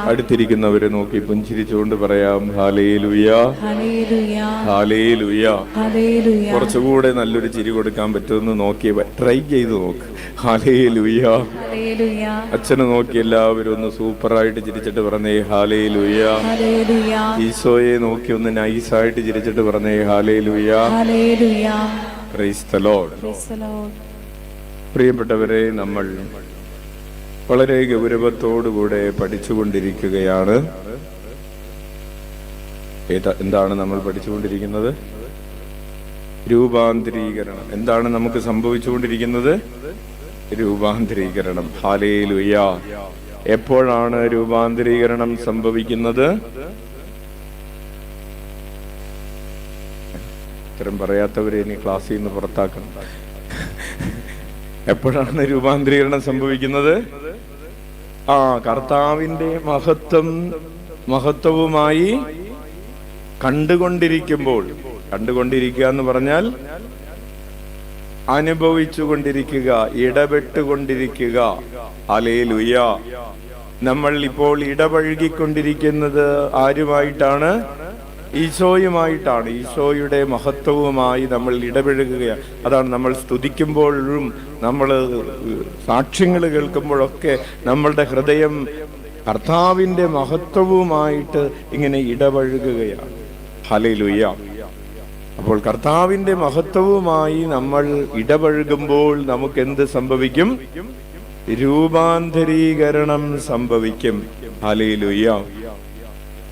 അടുത്തിരിക്കുന്നവരെ നോക്കി പുഞ്ചിരിച്ചുകൊണ്ട് പറയാം ഹല്ലേലൂയ, ഹല്ലേലൂയ. കുറച്ചുകൂടെ നല്ലൊരു ചിരി കൊടുക്കാൻ പറ്റുമെന്ന് നോക്കി ട്രൈ ചെയ്ത് നോക്ക്. ഹല്ലേലൂയ. അച്ഛനെ നോക്കി എല്ലാവരും ഒന്ന് സൂപ്പറായിട്ട് ചിരിച്ചിട്ട് പറഞ്ഞേ ഹല്ലേലൂയ. ഈശോയെ നോക്കി ഒന്ന് നൈസായിട്ട് ചിരിച്ചിട്ട് പറഞ്ഞേ ഹല്ലേലൂയ. Price the Lord. പ്രിയപ്പെട്ടവരെ, നമ്മൾ വളരെ ഗൗരവത്തോടുകൂടെ പഠിച്ചുകൊണ്ടിരിക്കുകയാണ്. എന്താണ് നമ്മൾ പഠിച്ചുകൊണ്ടിരിക്കുന്നത്? രൂപാന്തരീകരണം. എന്താണ് നമുക്ക് സംഭവിച്ചുകൊണ്ടിരിക്കുന്നത്? രൂപാന്തരീകരണം. ഹല്ലേലൂയ. എപ്പോഴാണ് രൂപാന്തരീകരണം സംഭവിക്കുന്നത്? ഇത്തരം പറയാത്തവരെ ഇനി ക്ലാസ്സിൽ നിന്ന് പുറത്താക്കണം. എപ്പോഴാണ് രൂപാന്തരീകരണം സംഭവിക്കുന്നത്? കർത്താവിന്റെ മഹത്വവുമായി കണ്ടുകൊണ്ടിരിക്കുമ്പോൾ. കണ്ടുകൊണ്ടിരിക്കുക എന്ന് പറഞ്ഞാൽ അനുഭവിച്ചുകൊണ്ടിരിക്കുക, ഇടപെട്ടുകൊണ്ടിരിക്കുക. ഹല്ലേലൂയ. നമ്മൾ ഇപ്പോൾ ഇടപഴകിക്കൊണ്ടിരിക്കുന്നത് ആരുമായിട്ടാണ്? ഈശോയുമായിട്ടാണ്. ഈശോയുടെ മഹത്വവുമായി നമ്മൾ ഇടപഴകുകയാണ്. അതാണ് നമ്മൾ സ്തുതിക്കുമ്പോഴും നമ്മൾ സാക്ഷ്യങ്ങൾ കേൾക്കുമ്പോഴൊക്കെ നമ്മളുടെ ഹൃദയം കർത്താവിന്റെ മഹത്വവുമായിട്ട് ഇങ്ങനെ ഇടപഴകുകയാണ്. ഹല്ലേലൂയ. അപ്പോൾ കർത്താവിന്റെ മഹത്വവുമായി നമ്മൾ ഇടപഴകുമ്പോൾ നമുക്ക് എന്ത് സംഭവിക്കും? രൂപാന്തരീകരണം സംഭവിക്കും. ഹല്ലേലൂയ.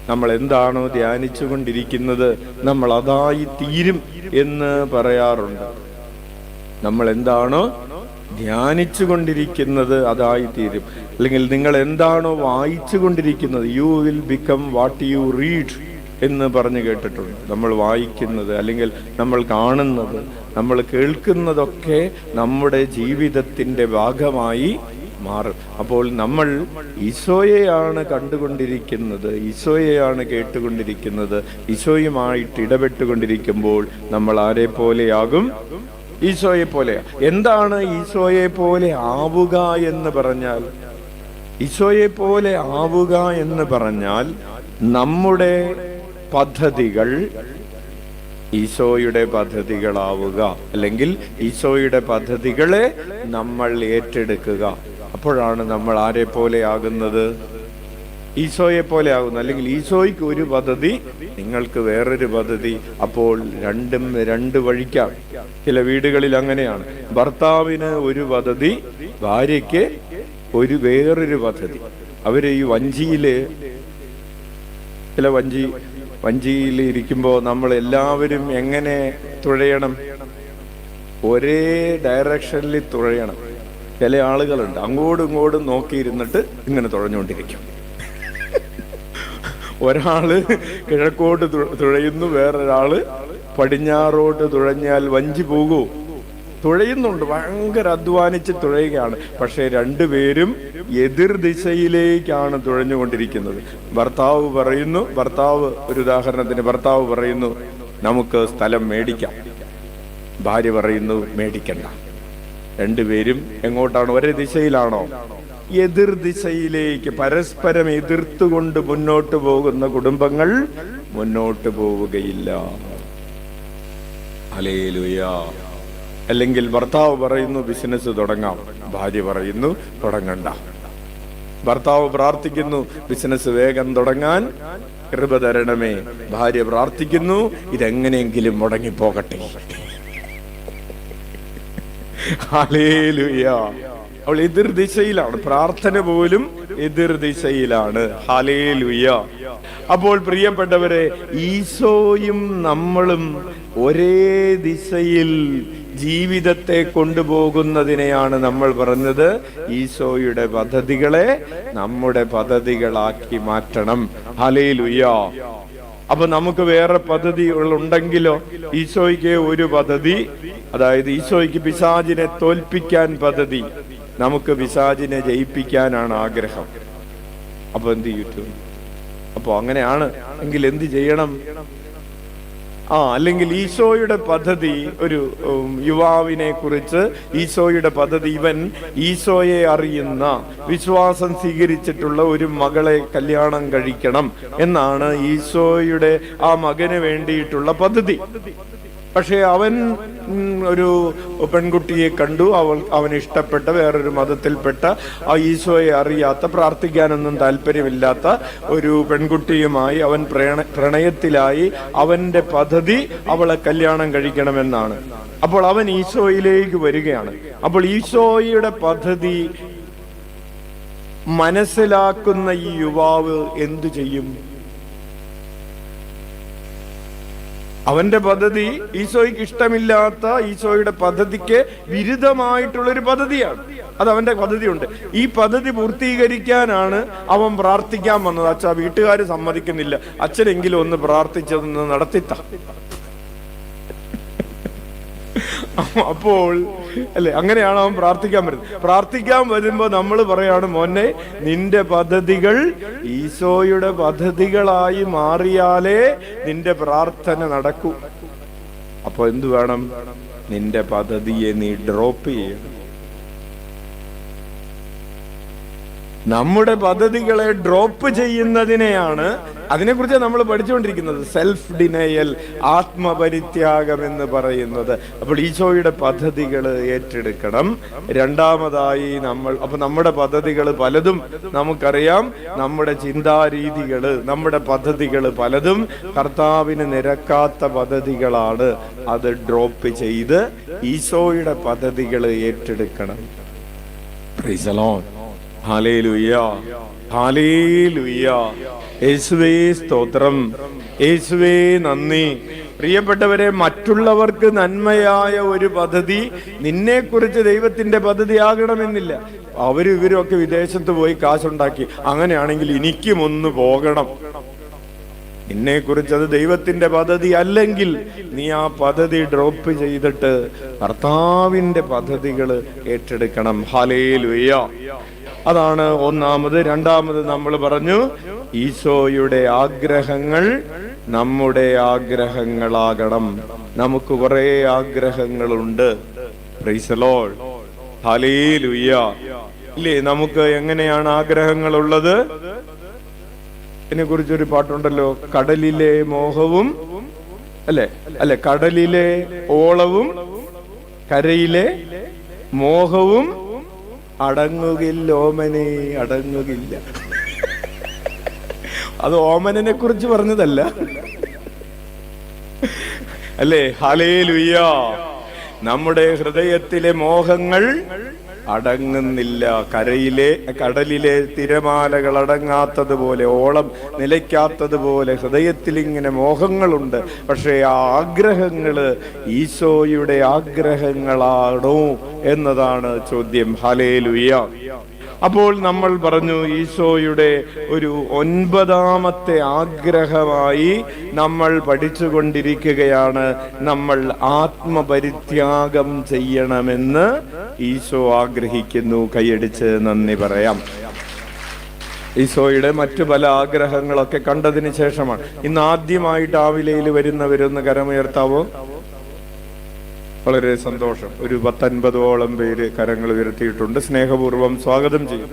നമ്മൾ എന്താണോ ധ്യാനിച്ചു കൊണ്ടിരിക്കുന്നത് നമ്മൾ അതായി തീരും എന്ന് പറയാറുണ്ട്. നമ്മൾ എന്താണോ ധ്യാനിച്ചു കൊണ്ടിരിക്കുന്നത് അതായി തീരും. അല്ലെങ്കിൽ നിങ്ങൾ എന്താണോ വായിച്ചു കൊണ്ടിരിക്കുന്നത്, you will become what you read എന്ന് പറഞ്ഞു കേട്ടിട്ടുണ്ട്. നമ്മൾ വായിക്കുന്നത്, അല്ലെങ്കിൽ നമ്മൾ കാണുന്നത്, നമ്മൾ കേൾക്കുന്നതൊക്കെ നമ്മുടെ ജീവിതത്തിന്റെ ഭാഗമായി മാറും. അപ്പോൾ നമ്മൾ ഈശോയെയാണ് കണ്ടുകൊണ്ടിരിക്കുന്നത്, ഈശോയെയാണ് കേട്ടുകൊണ്ടിരിക്കുന്നത്. ഈശോയുമായിട്ട് ഇടപെട്ടുകൊണ്ടിരിക്കുമ്പോൾ നമ്മൾ ആരെ പോലെയാകും? ഈശോയെ പോലെ. എന്താണ് ഈശോയെ പോലെ ആവുക എന്ന് പറഞ്ഞാൽ? ഈശോയെ പോലെ ആവുക എന്ന് പറഞ്ഞാൽ നമ്മുടെ പദ്ധതികൾ ഈശോയുടെ പദ്ധതികളാവുക, അല്ലെങ്കിൽ ഈശോയുടെ പദ്ധതികളെ നമ്മൾ ഏറ്റെടുക്കുക. അപ്പോഴാണ് നമ്മൾ ആരെ പോലെ ആകുന്നത്? ഈശോയെ പോലെ ആകുന്നു. അല്ലെങ്കിൽ ഈശോയ്ക്ക് ഒരു പദ്ധതി, നിങ്ങൾക്ക് വേറൊരു പദ്ധതി. അപ്പോൾ രണ്ടും രണ്ട് വഴിക്കാണ്. ചില വീടുകളിൽ അങ്ങനെയാണ്. ഭർത്താവിന് ഒരു പദ്ധതി, ഭാര്യയ്ക്ക് വേറൊരു പദ്ധതി. അവര് ഈ വഞ്ചിയിൽ ഇരിക്കുമ്പോൾ നമ്മൾ എല്ലാവരും എങ്ങനെ തുഴയണം? ഒരേ ഡയറക്ഷനിൽ തുഴയണം. ചില ആളുകളുണ്ട് അങ്ങോട്ടും ഇങ്ങോട്ടും നോക്കിയിരുന്നിട്ട് ഇങ്ങനെ തുഴഞ്ഞുകൊണ്ടിരിക്കും. ഒരാള് കിഴക്കോട്ട് തുഴയുന്നു, വേറൊരാള് പടിഞ്ഞാറോട്ട് തുഴഞ്ഞാൽ വഞ്ചി പോകൂ. തുഴയുന്നുണ്ട്, ഭയങ്കര അധ്വാനിച്ച് തുഴയുകയാണ്. പക്ഷെ രണ്ടുപേരും എതിർ ദിശയിലേക്കാണ് തുഴഞ്ഞുകൊണ്ടിരിക്കുന്നത്. ഒരു ഉദാഹരണത്തിന് ഭർത്താവ് പറയുന്നു നമുക്ക് സ്ഥലം മേടിക്കാം, ഭാര്യ പറയുന്നു മേടിക്കണ്ട. രണ്ടുപേരും എങ്ങോട്ടാണ്? ഒരേ ദിശയിലാണോ? എതിർ ദിശയിലേക്ക്. പരസ്പരം എതിർത്തുകൊണ്ട് മുന്നോട്ട് പോകുന്ന കുടുംബങ്ങൾ മുന്നോട്ട് പോവുകയില്ല. ഹല്ലേലൂയ. അല്ലെങ്കിൽ ഭർത്താവ് പറയുന്നു ബിസിനസ് തുടങ്ങാം, ഭാര്യ പറയുന്നു തുടങ്ങണ്ട. ഭർത്താവ് പ്രാർത്ഥിക്കുന്നു ബിസിനസ് വേഗം തുടങ്ങാൻ കൃപ തരണമേ, ഭാര്യ പ്രാർത്ഥിക്കുന്നു ഇതെങ്ങനെയെങ്കിലും മുടങ്ങിപ്പോകട്ടെ. ഹല്ലേലൂയ. അവൾ എതിർ ദിശയിലാണ്. പ്രാർത്ഥന പോലും എതിർ ദിശയിലാണ്. ഹല്ലേലൂയ. അപ്പോൾ പ്രിയപ്പെട്ടവരെ, ഈശോയും നമ്മളും ഒരേ ദിശയിൽ ജീവിതത്തെ കൊണ്ടുപോകുന്നതിനെയാണ് നമ്മൾ പറഞ്ഞത് ഈശോയുടെ പദ്ധതികളെ നമ്മുടെ പദ്ധതികളാക്കി മാറ്റണം. ഹല്ലേലൂയ. അപ്പൊ നമുക്ക് വേറെ പദ്ധതികളുണ്ടെങ്കിലോ? ഈശോയ്ക്ക് ഒരു പദ്ധതി, അതായത് ഈശോയ്ക്ക് പിശാചിനെ തോൽപ്പിക്കാൻ പദ്ധതി, നമുക്ക് പിശാചിനെ ജയിപ്പിക്കാനാണ് ആഗ്രഹം. അപ്പൊ എന്ത് ചെയ്യും? അപ്പൊ അങ്ങനെയാണ് എങ്കിൽ എന്ത് ചെയ്യണം? അല്ലെങ്കിൽ ഈശോയുടെ പദ്ധതി, ഒരു യുവാവിനെ കുറിച്ച് ഈശോയുടെ പദ്ധതി, ഇവൻ ഈശോയെ അറിയുന്ന, വിശ്വാസം സ്വീകരിച്ചിട്ടുള്ള ഒരു മകളെ കല്യാണം കഴിക്കണം എന്നാണ് ഈശോയുടെ ആ മകന് വേണ്ടിയിട്ടുള്ള പദ്ധതി. പക്ഷെ അവൻ ഒരു പെൺകുട്ടിയെ കണ്ടു, അവൻ ഇഷ്ടപ്പെട്ട വേറൊരു മതത്തിൽപ്പെട്ട, ആ ഈശോയെ അറിയാത്ത, പ്രാർത്ഥിക്കാനൊന്നും താല്പര്യമില്ലാത്ത ഒരു പെൺകുട്ടിയുമായി അവൻ പ്രണയത്തിലായി. അവന്റെ പദ്ധതി അവളെ കല്യാണം കഴിക്കണമെന്നാണ്. അപ്പോൾ അവൻ ഈശോയിലേക്ക് വരികയാണ്. അപ്പോൾ ഈശോയുടെ പദ്ധതി മനസ്സിലാക്കുന്ന ഈ യുവാവ് എന്തു ചെയ്യും? അവന്റെ പദ്ധതി ഈശോയ്ക്ക് ഇഷ്ടമില്ലാത്ത, ഈശോയുടെ പദ്ധതിക്ക് വിരുദ്ധമായിട്ടുള്ളൊരു പദ്ധതിയാണ്. അത് അവന്റെ പദ്ധതിയുണ്ട്. ഈ പദ്ധതി പൂർത്തീകരിക്കാനാണ് അവൻ പ്രാർത്ഥിക്കാൻ വന്നത്. അച്ഛാ, വീട്ടുകാർ സമ്മതിക്കുന്നില്ല, അച്ഛനെങ്കിലും ഒന്ന് പ്രാർത്ഥിച്ചതൊന്ന് നടത്തിത്ത. അപ്പോൾ അല്ലെ, അങ്ങനെയാണ് അവൻ പ്രാർത്ഥിക്കാൻ വരുന്നത്. പ്രാർത്ഥിക്കാൻ വരുമ്പോ നമ്മൾ പറയാണ്, മോനെ, നിന്റെ പദ്ധതികൾ ഈശോയുടെ പദ്ധതികളായി മാറിയാലേ നിന്റെ പ്രാർത്ഥന നടക്കൂ. അപ്പൊ എന്തു വേണം? നിന്റെ പദ്ധതിയെ നീ ഡ്രോപ്പ് ചെയ്യണം. നമ്മുടെ പദ്ധതികളെ ഡ്രോപ്പ് ചെയ്യുന്നതിനെയാണ്, അതിനെക്കുറിച്ച് നമ്മൾ പഠിച്ചുകൊണ്ടിരിക്കുന്നത്, സെൽഫ് ഡിനയൽ, ആത്മപരിത്യാഗം എന്ന് പറയുന്നത്. അപ്പോൾ ഈശോയുടെ പദ്ധതികൾ ഏറ്റെടുക്കണം. രണ്ടാമതായി നമ്മുടെ പദ്ധതികൾ പലതും നമുക്കറിയാം. നമ്മുടെ ചിന്താരീതികൾ, നമ്മുടെ പദ്ധതികൾ പലതും കർത്താവിന് നിരക്കാത്ത പദ്ധതികളാണ്. അത് ഡ്രോപ്പ് ചെയ്ത് ഈശോയുടെ പദ്ധതികൾ ഏറ്റെടുക്കണം. Price the Lord. Hallelujah, hallelujah. യേശുവേ സ്തോത്രം, യേശുവേ നന്ദി. പ്രിയപ്പെട്ടവരെ, മറ്റുള്ളവർക്ക് നന്മയായ ഒരു പദ്ധതി നിന്നെക്കുറിച്ച് ദൈവത്തിന്റെ പദ്ധതി ആകണമെന്നില്ല. ഇവരൊക്കെ വിദേശത്ത് പോയി കാശുണ്ടാക്കി, അങ്ങനെയാണെങ്കിൽ എനിക്കും ഒന്ന് പോകണം. നിന്നെക്കുറിച്ച് അത് ദൈവത്തിന്റെ പദ്ധതി അല്ലെങ്കിൽ നീ ആ പദ്ധതി ഡ്രോപ്പ് ചെയ്തിട്ട് കർത്താവിന്റെ പദ്ധതികൾ ഏറ്റെടുക്കണം. ഹല്ലേലൂയ. അതാണ് ഒന്നാമത്. രണ്ടാമത് നമ്മൾ പറഞ്ഞു, ഈശോയുടെ ആഗ്രഹങ്ങൾ നമ്മുടെ ആഗ്രഹങ്ങളാകണം. നമുക്ക് കുറെ ആഗ്രഹങ്ങളുണ്ട്. Praise the Lord. ഹല്ലേലൂയ. ഇല്ലേ, നമുക്ക് എങ്ങനെയാണ് ആഗ്രഹങ്ങളുള്ളത്? ഇതിനെ കുറിച്ചൊരു പാട്ടുണ്ടല്ലോ, കടലിലെ മോഹവും അല്ലെ കടലിലെ ഓളവും കരയിലെ മോഹവും അടങ്ങുകില്ല ഓമനെ, അടങ്ങുകില്ല. അത് ഓമനെ കുറിച്ച് പറഞ്ഞതല്ല, അല്ലേ? ഹല്ലേലൂയ. നമ്മുടെ ഹൃദയത്തിലെ മോഹങ്ങൾ അടങ്ങുന്നില്ല. കടലിലെ തിരമാലകൾ അടങ്ങാത്തതുപോലെ, ഓളം നിലയ്ക്കാത്തതുപോലെ ഹൃദയത്തിൽ ഇങ്ങനെ മോഹങ്ങളുണ്ട്. പക്ഷേ ആ ആഗ്രഹങ്ങള് ഈശോയുടെ ആഗ്രഹങ്ങളാണോ എന്നതാണ് ചോദ്യം. ഹല്ലേലൂയ. അപ്പോൾ നമ്മൾ പറഞ്ഞു, ഈശോയുടെ ഒരു 9ാമത്തെ ആഗ്രഹമായി നമ്മൾ പഠിച്ചുകൊണ്ടിരിക്കുകയാണ്. നമ്മൾ ആത്മപരിത്യാഗം ചെയ്യണമെന്ന് ഈശോ ആഗ്രഹിക്കുന്നു. കൈയടിച്ച് നന്ദി പറയാം. ഈശോയുടെ മറ്റു പല ആഗ്രഹങ്ങളൊക്കെ കണ്ടതിന് ശേഷമാണ്. ഇന്ന് ആദ്യമായിട്ട് ആവിലയിൽ വരുന്നവരൊന്ന് കരമുയർത്താവോ? വളരെ സന്തോഷം. ഒരു 10-50ഓളം പേര് കരങ്ങൾ ഉയർത്തിയിട്ടുണ്ട്. സ്നേഹപൂർവ്വം സ്വാഗതം ചെയ്യും.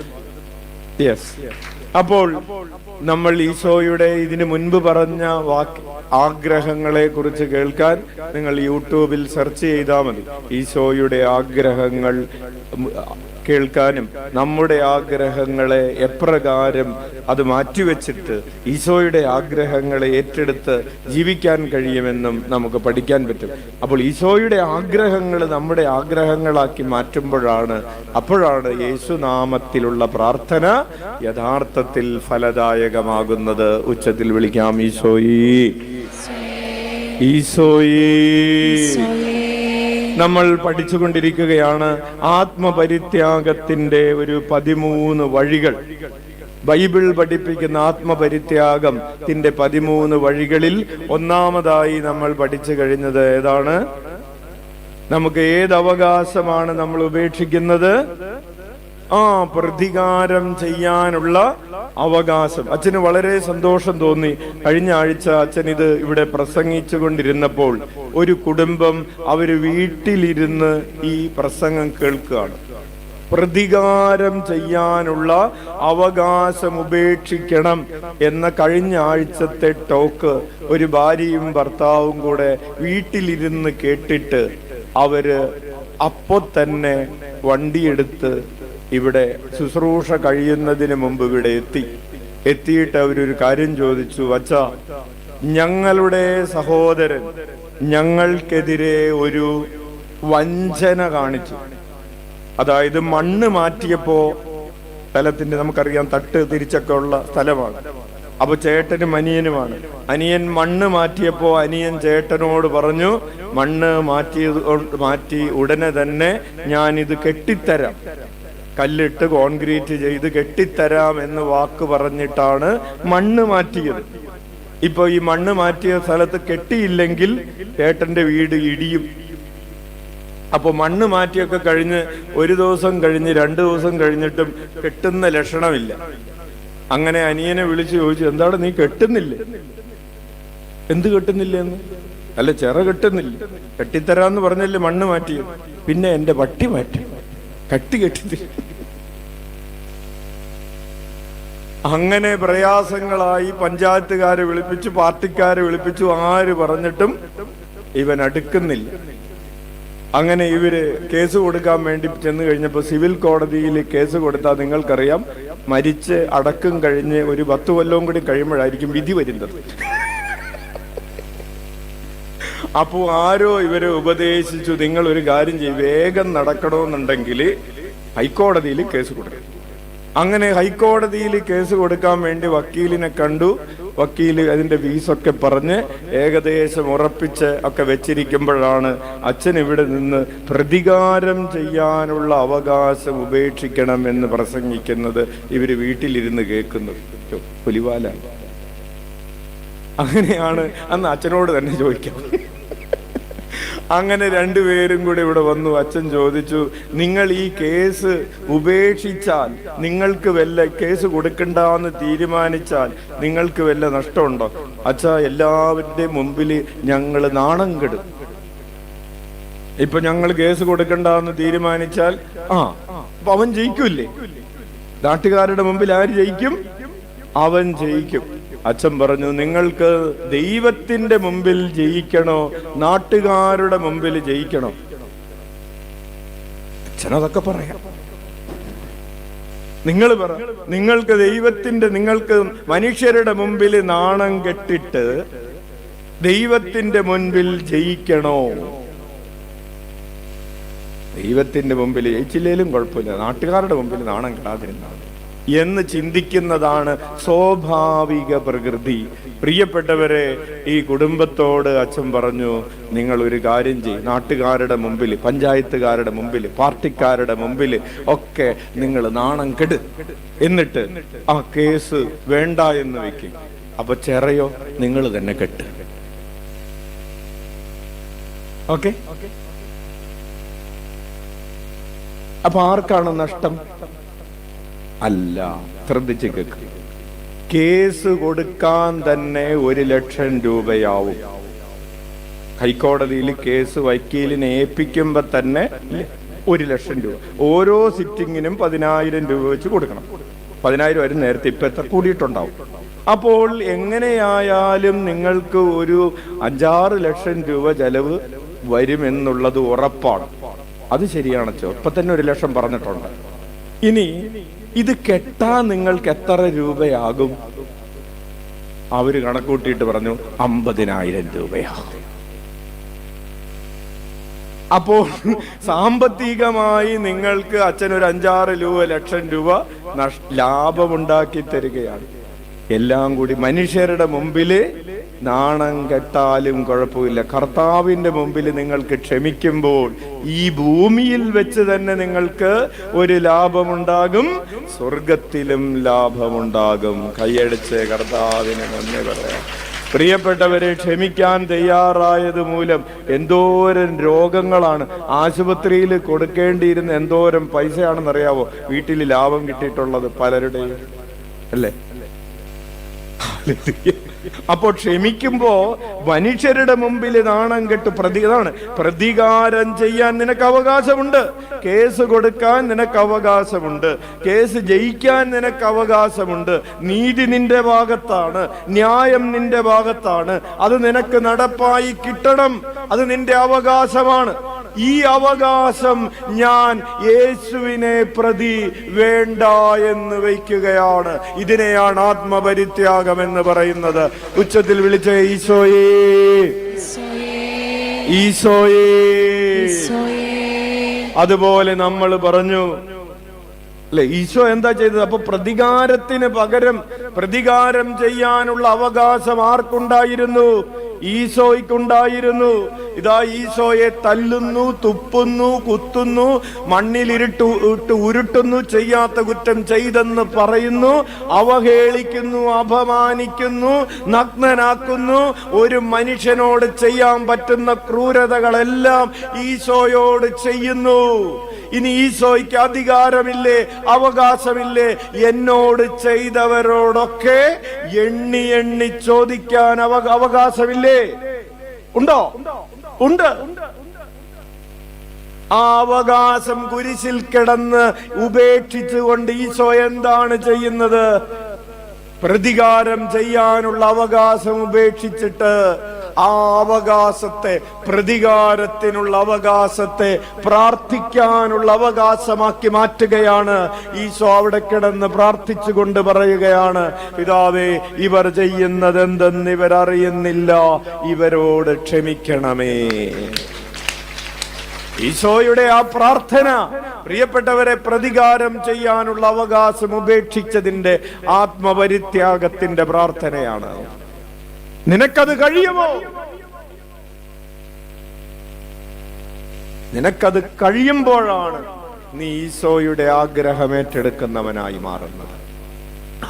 യെസ്. അപ്പോൾ നമ്മൾ ഈശോയുടെ ഇതിനു മുൻപ് പറഞ്ഞ ആഗ്രഹങ്ങളെ കുറിച്ച് കേൾക്കാൻ നിങ്ങൾ യൂട്യൂബിൽ സെർച്ച് ചെയ്താൽ മതി. ഈശോയുടെ ആഗ്രഹങ്ങൾ കേൾക്കാനും നമ്മുടെ ആഗ്രഹങ്ങളെ എപ്രകാരം അത് മാറ്റിവെച്ചിട്ട് ഈശോയുടെ ആഗ്രഹങ്ങളെ ഏറ്റെടുത്ത് ജീവിക്കാൻ കഴിയുമെന്നും നമുക്ക് പഠിക്കാൻ പറ്റും. അപ്പോൾ ഈശോയുടെ ആഗ്രഹങ്ങൾ നമ്മുടെ ആഗ്രഹങ്ങളാക്കി അപ്പോഴാണ് യേശുനാമത്തിലുള്ള പ്രാർത്ഥന യഥാർത്ഥത്തിൽ ഫലദായകമാകുന്നത്. ഉച്ചത്തിൽ വിളിക്കാം, ഈശോയേ, ഈശോയേ. നമ്മൾ പഠിച്ചുകൊണ്ടിരിക്കുകയാണ് ആത്മപരിത്യാഗത്തിന്റെ ഒരു 13 വഴികൾ. ബൈബിൾ പഠിപ്പിക്കുന്ന ആത്മപരിത്യാഗത്തിന്റെ 13 വഴികളിൽ ഒന്നാമതായി നമ്മൾ പഠിച്ചു കഴിഞ്ഞത് ഏതാണ്? നമുക്ക് ഏത് അവകാശമാണ് നമ്മൾ ഉപേക്ഷിക്കുന്നത്? പ്രതികാരം ചെയ്യാനുള്ള അവകാശം. അച്ഛന് വളരെ സന്തോഷം തോന്നി. കഴിഞ്ഞ ആഴ്ച അച്ഛൻ ഇത് ഇവിടെ പ്രസംഗിച്ചു കൊണ്ടിരുന്നപ്പോൾ ഒരു കുടുംബം അവര് വീട്ടിലിരുന്ന് ഈ പ്രസംഗം കേൾക്കുകയാണ്. പ്രതികാരം ചെയ്യാനുള്ള അവകാശം ഉപേക്ഷിക്കണം എന്ന കഴിഞ്ഞ ആഴ്ചത്തെ ടോക്ക് ഒരു ഭാര്യയും ഭർത്താവും കൂടെ വീട്ടിലിരുന്ന് കേട്ടിട്ട് അവര് അപ്പോ തന്നെ വണ്ടിയെടുത്ത് ഇവിടെ ശുശ്രൂഷ കഴിയുന്നതിന് മുമ്പ് ഇവിടെ എത്തിയിട്ട് അവരൊരു കാര്യം ചോദിച്ചു. അച്ഛാ, ഞങ്ങളുടെ സഹോദരൻ ഞങ്ങൾക്കെതിരെ ഒരു വഞ്ചന കാണിച്ചു. അതായത് മണ്ണ് മാറ്റിയപ്പോ സ്ഥലത്തിന്റെ, നമുക്കറിയാം തട്ട് തിരിച്ചൊക്കെ ഉള്ള സ്ഥലമാണ്. അപ്പൊ ചേട്ടനും അനിയനുമാണ്. അനിയൻ മണ്ണ് മാറ്റിയപ്പോ അനിയൻ ചേട്ടനോട് പറഞ്ഞു, മണ്ണ് മാറ്റി ഉടനെ തന്നെ ഞാനിത് കെട്ടിത്തരാം, കല്ലിട്ട് കോൺക്രീറ്റ് ചെയ്ത് കെട്ടിത്തരാം എന്ന് വാക്ക് പറഞ്ഞിട്ടാണ് മണ്ണ് മാറ്റിയത്. ഇപ്പൊ ഈ മണ്ണ് മാറ്റിയ സ്ഥലത്ത് കെട്ടിയില്ലെങ്കിൽ ചേട്ടന്റെ വീട് ഇടിയും. അപ്പൊ മണ്ണ് മാറ്റിയൊക്കെ കഴിഞ്ഞ് ഒരു ദിവസം കഴിഞ്ഞ് 2 ദിവസം കഴിഞ്ഞിട്ടും കെട്ടുന്ന ലക്ഷണമില്ല. അങ്ങനെ അനിയനെ വിളിച്ചു ചോദിച്ചു, എന്താണ് നീ കെട്ടുന്നില്ലേ? എന്ത് കെട്ടുന്നില്ലെന്ന്? അല്ല, ചിറ കെട്ടുന്നില്ല. കെട്ടിത്തരാന്ന് പറഞ്ഞല്ലേ മണ്ണ് മാറ്റിയത്. പിന്നെ എന്റെ വട്ടി മാറ്റി, കെട്ടിത്തില്ല. അങ്ങനെ പ്രയാസങ്ങളായി പഞ്ചായത്തുകാരെ വിളിപ്പിച്ചു, പാർട്ടിക്കാരെ വിളിപ്പിച്ചു, ആര് പറഞ്ഞിട്ടും ഇവൻ അടുക്കുന്നില്ല. അങ്ങനെ ഇവര് കേസ് കൊടുക്കാൻ വേണ്ടി ചെന്ന് കഴിഞ്ഞപ്പോ സിവിൽ കോടതിയിൽ കേസ് കൊടുത്താൽ നിങ്ങൾക്കറിയാം, മരിച്ച് അടക്കം കഴിഞ്ഞ് ഒരു 10 കൊല്ലവും കൂടി കഴിയുമ്പോഴായിരിക്കും വിധി വരുന്നത്. അപ്പോ ആരോ ഇവരെ ഉപദേശിച്ചു, നിങ്ങൾ ഒരു കാര്യം ചെയ്യും, വേഗം നടക്കണമെന്നുണ്ടെങ്കിൽ ഹൈക്കോടതിയിൽ കേസ് കൊടുക്കും. അങ്ങനെ ഹൈക്കോടതിയിൽ കേസ് കൊടുക്കാൻ വേണ്ടി വക്കീലിനെ കണ്ടു. വക്കീല് അതിന്റെ ഫീസൊക്കെ പറഞ്ഞ് ഏകദേശം ഉറപ്പിച്ച് ഒക്കെ വെച്ചിരിക്കുമ്പോഴാണ് അച്ഛൻ ഇവിടെ നിന്ന് പ്രതികാരം ചെയ്യാനുള്ള അവകാശം ഉപേക്ഷിക്കണം എന്ന് പ്രസംഗിക്കുന്നത് ഇവര് വീട്ടിലിരുന്ന് കേൾക്കുന്നത്. പുലിവാല. അങ്ങനെയാണ് അന്ന് അച്ഛനോട് തന്നെ ചോദിക്കാം. അങ്ങനെ 2 പേരും കൂടി ഇവിടെ വന്നു. അച്ഛൻ ചോദിച്ചു, നിങ്ങൾ ഈ കേസ് ഉപേക്ഷിച്ചാൽ, നിങ്ങൾക്ക് വല്ല കേസ് കൊടുക്കണ്ടെന്ന് തീരുമാനിച്ചാൽ നിങ്ങൾക്ക് വല്ല നഷ്ടമുണ്ടോ? അച്ഛാ, എല്ലാവരുടെയും മുമ്പിൽ ഞങ്ങൾ നാണം കെടും. ഇപ്പൊ ഞങ്ങൾ കേസ് കൊടുക്കണ്ടെന്ന് തീരുമാനിച്ചാൽ അപ്പൊ അവൻ ജയിക്കൂല്ലേ? നാട്ടുകാരുടെ മുമ്പിൽ ആര് ജയിക്കും? അവൻ ജയിക്കും. അച്ഛൻ പറഞ്ഞു, നിങ്ങൾക്ക് ദൈവത്തിന്റെ മുമ്പിൽ ജയിക്കണോ നാട്ടുകാരുടെ മുമ്പിൽ ജയിക്കണോ? അച്ഛനതൊക്കെ പറയാം. നിങ്ങൾ പറ, നിങ്ങൾക്ക് മനുഷ്യരുടെ മുമ്പിൽ നാണം കെട്ടിട്ട് ദൈവത്തിന്റെ മുൻപിൽ ജയിക്കണോ? ദൈവത്തിന്റെ മുമ്പിൽ ജയിച്ചില്ലേലും കുഴപ്പമില്ല, നാട്ടുകാരുടെ മുമ്പിൽ നാണം കെടാതിരുന്നാണ് എന്ന് ചിന്തിക്കുന്നതാണ് സ്വാഭാവിക പ്രകൃതി. പ്രിയപ്പെട്ടവരെ, ഈ കുടുംബത്തോട് അച്ഛൻ പറഞ്ഞു, നിങ്ങൾ ഒരു കാര്യം ചെയ്യും, നാട്ടുകാരുടെ മുമ്പിൽ, പഞ്ചായത്തുകാരുടെ മുമ്പിൽ, പാർട്ടിക്കാരുടെ മുമ്പിൽ ഒക്കെ നിങ്ങൾ നാണം കെട്, എന്നിട്ട് ആ കേസ് വേണ്ട എന്ന് വെക്കും. അപ്പൊ ചെറയോ നിങ്ങൾ തന്നെ കെട്ട്. ഓക്കെ? അപ്പൊ ആർക്കാണ് നഷ്ടം? അല്ല, ശ്രദ്ധിച്ച് കേൾക്ക്. കേസ് കൊടുക്കാൻ തന്നെ 1 ലക്ഷം രൂപയാവും. ഹൈക്കോടതിയിൽ കേസ് വക്കീലിനെ ഏൽപ്പിക്കുമ്പോ തന്നെ 1 ലക്ഷം രൂപ. ഓരോ സിറ്റിങ്ങിനും 10,000 രൂപ വെച്ച് കൊടുക്കണം. 10,000 വരും, നേരത്തെ ഇപ്പൊ എത്ര കൂടിയിട്ടുണ്ടാവും. അപ്പോൾ എങ്ങനെയായാലും നിങ്ങൾക്ക് ഒരു 5-6 ലക്ഷം രൂപ ചെലവ് വരുമെന്നുള്ളത് ഉറപ്പാണ്. അത് ശരിയാണ്. ഇപ്പൊ തന്നെ 1 ലക്ഷം പറഞ്ഞിട്ടുണ്ട്. ഇനി ഇത് കെട്ടാൻ നിങ്ങൾക്ക് എത്ര രൂപയാകും? അവര് കണക്കൂട്ടിയിട്ട് പറഞ്ഞു 50,000 രൂപയാകും. അപ്പോൾ സാമ്പത്തികമായി നിങ്ങൾക്ക് അച്ഛൻ ഒരു 5-6 ലക്ഷം രൂപ ലാഭമുണ്ടാക്കി തരികയാണ്. എല്ലാം കൂടി മനുഷ്യരുടെ മുമ്പില് നാണം കെട്ടാലും കുഴപ്പമില്ല. കർത്താവിന്റെ മുമ്പിൽ നിങ്ങൾക്ക് ക്ഷമിക്കുമ്പോൾ ഈ ഭൂമിയിൽ വെച്ച് തന്നെ നിങ്ങൾക്ക് ഒരു ലാഭമുണ്ടാകും, സ്വർഗത്തിലും ലാഭമുണ്ടാകും. കൈയടിച്ച് കർത്താവിന് നന്ദി പറയാം. പ്രിയപ്പെട്ടവരെ, ക്ഷമിക്കാൻ തയ്യാറായത് മൂലം എന്തോരം രോഗങ്ങളാണ് ആശുപത്രിയിൽ കൊടുക്കേണ്ടിയിരുന്ന എന്തോരം പൈസയാണെന്നറിയാവോ വീട്ടിൽ ലാഭം കിട്ടിയിട്ടുള്ളത് പലരുടെയും, അല്ലേ? അപ്പോൾ ക്ഷമിക്കുമ്പോ മനുഷ്യരുടെ മുമ്പിൽ നാണം കെട്ട് പ്രതികാരം ചെയ്യാൻ നിനക്ക് അവകാശമുണ്ട്, കേസ് കൊടുക്കാൻ നിനക്ക് അവകാശമുണ്ട്, കേസ് ജയിക്കാൻ നിനക്ക് അവകാശമുണ്ട്. നീതി നിന്റെ ഭാഗത്താണ്, ന്യായം നിന്റെ ഭാഗത്താണ്. അത് നിനക്ക് നടപ്പായി കിട്ടണം, അത് നിന്റെ അവകാശമാണ്. ഈ അവകാശം ഞാൻ യേശുവിനെ പ്രതി വേണ്ട എന്ന് വയ്ക്കുകയാണ്. ഇതിനെയാണ് ആത്മപരിത്യാഗം എന്ന് പറയുന്നത്. ഉച്ചത്തിൽ വിളിച്ച ഈശോയേ, ഈശോയേ. അതുപോലെ നമ്മൾ പറഞ്ഞു അല്ലെ, ഈശോ എന്താ ചെയ്തത്? അപ്പൊ പ്രതികാരത്തിന് പകരം പ്രതികാരം ചെയ്യാനുള്ള അവകാശം ആർക്കുണ്ടായിരുന്നു? ഈശോയ്ക്കുണ്ടായിരുന്നു. ഇതാ ഈശോയെ തല്ലുന്നു, തുപ്പുന്നു, കുത്തുന്നു, മണ്ണിലിട്ട് ഉരുട്ടുന്നു, ചെയ്യാത്ത കുറ്റം ചെയ്തെന്ന് പറയുന്നു, അവഹേളിക്കുന്നു, അപമാനിക്കുന്നു, നഗ്നനാക്കുന്നു. ഒരു മനുഷ്യനോട് ചെയ്യാൻ പറ്റുന്ന ക്രൂരതകളെല്ലാം ഈശോയോട് ചെയ്യുന്നു. ഇനി ഈശോയ്ക്ക് അധികാരമില്ലേ, അവകാശമില്ലേ? എന്നോട് ചെയ്തവരോടൊക്കെ എണ്ണി എണ്ണി ചോദിക്കാൻ അവകാശമില്ലേ? ഉണ്ടോ? ഉണ്ട്. ആ അവകാശം കുരിശിൽ കിടന്ന് ഉപേക്ഷിച്ചുകൊണ്ട് ഈശോ എന്താണ് ചെയ്യുന്നത്? പ്രതികാരം ചെയ്യാനുള്ള അവകാശം ഉപേക്ഷിച്ചിട്ട് ആ അവകാശത്തെ, പ്രതികാരത്തിനുള്ള അവകാശത്തെ പ്രാർത്ഥിക്കാനുള്ള അവകാശമാക്കി മാറ്റുകയാണ്. ഈശോ അവിടെ കിടന്ന് പ്രാർത്ഥിച്ചുകൊണ്ട് പറയുകയാണ്, പിതാവേ, ഇവർ ചെയ്യുന്നത് എന്തെന്ന് ഇവരറിയുന്നില്ല, ഇവരോട് ക്ഷമിക്കണമേ. ഈശോയുടെ ആ പ്രാർത്ഥന, പ്രിയപ്പെട്ടവരെ, പ്രതികാരം ചെയ്യാനുള്ള അവകാശം ഉപേക്ഷിച്ചതിന്റെ ആത്മപരിത്യാഗത്തിന്റെ പ്രാർത്ഥനയാണ്. നിനക്കത് കഴിയുമോ? നിനക്കത് കഴിയുമ്പോഴാണ് നീ ഈശോയുടെ ആഗ്രഹം ഏറ്റെടുക്കുന്നവനായി മാറുന്നത്.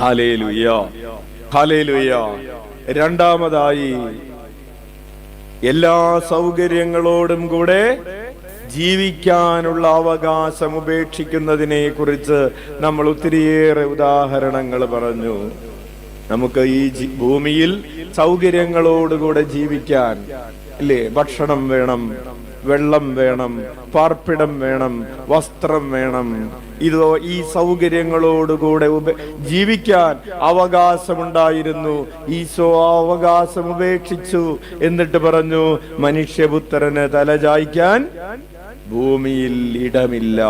Hallelujah, hallelujah. രണ്ടാമതായി, എല്ലാ സൗകര്യങ്ങളോടും കൂടെ ജീവിക്കാനുള്ള അവകാശം ഉപേക്ഷിക്കുന്നതിനെ കുറിച്ച് നമ്മൾ ഒത്തിരിയേറെ ഉദാഹരണങ്ങൾ പറഞ്ഞു. നമുക്ക് ഈ ഭൂമിയിൽ സൗകര്യങ്ങളോടുകൂടെ ജീവിക്കാൻ, ഇല്ലേ? ഭക്ഷണം വേണം, വെള്ളം വേണം, പാർപ്പിടം വേണം, വസ്ത്രം വേണം. ഇതോ ഈ സൗകര്യങ്ങളോടുകൂടെ ജീവിക്കാൻ അവകാശമുണ്ടായിരുന്നു. ഈശോ ആ അവകാശം ഉപേക്ഷിച്ചു. എന്നിട്ട് പറഞ്ഞു, മനുഷ്യപുത്രന് തലചായ്ക്കാൻ ഭൂമിയിൽ ഇടമില്ല.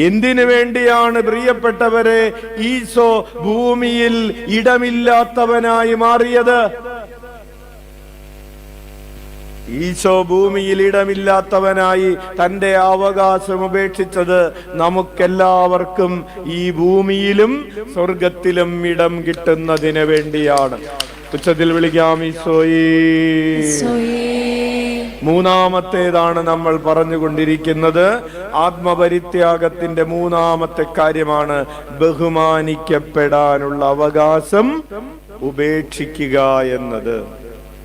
എന്തിനു വേണ്ടിയാണ് പ്രിയപ്പെട്ടവരെ ഈശോ ഭൂമിയിൽ ഇടമില്ലാത്തവനായി മാറിയത്? ഈശോ ഭൂമിയിൽ ഇടമില്ലാത്തവനായി തന്റെ അവകാശം ഉപേക്ഷിച്ചത് നമുക്കെല്ലാവർക്കും ഈ ഭൂമിയിലും സ്വർഗത്തിലും ഇടം കിട്ടുന്നതിന് വേണ്ടിയാണ്. ഉച്ചത്തിൽ വിളിക്കാം, ഈശോയേ. മൂന്നാമത്തേതാണ് നമ്മൾ പറഞ്ഞുകൊണ്ടിരിക്കുന്നത്. ആത്മപരിത്യാഗത്തിന്റെ മൂന്നാമത്തെ കാര്യമാണ് ബഹുമാനിക്കപ്പെടാനുള്ള അവകാശം ഉപേക്ഷിക്കുക എന്നത്.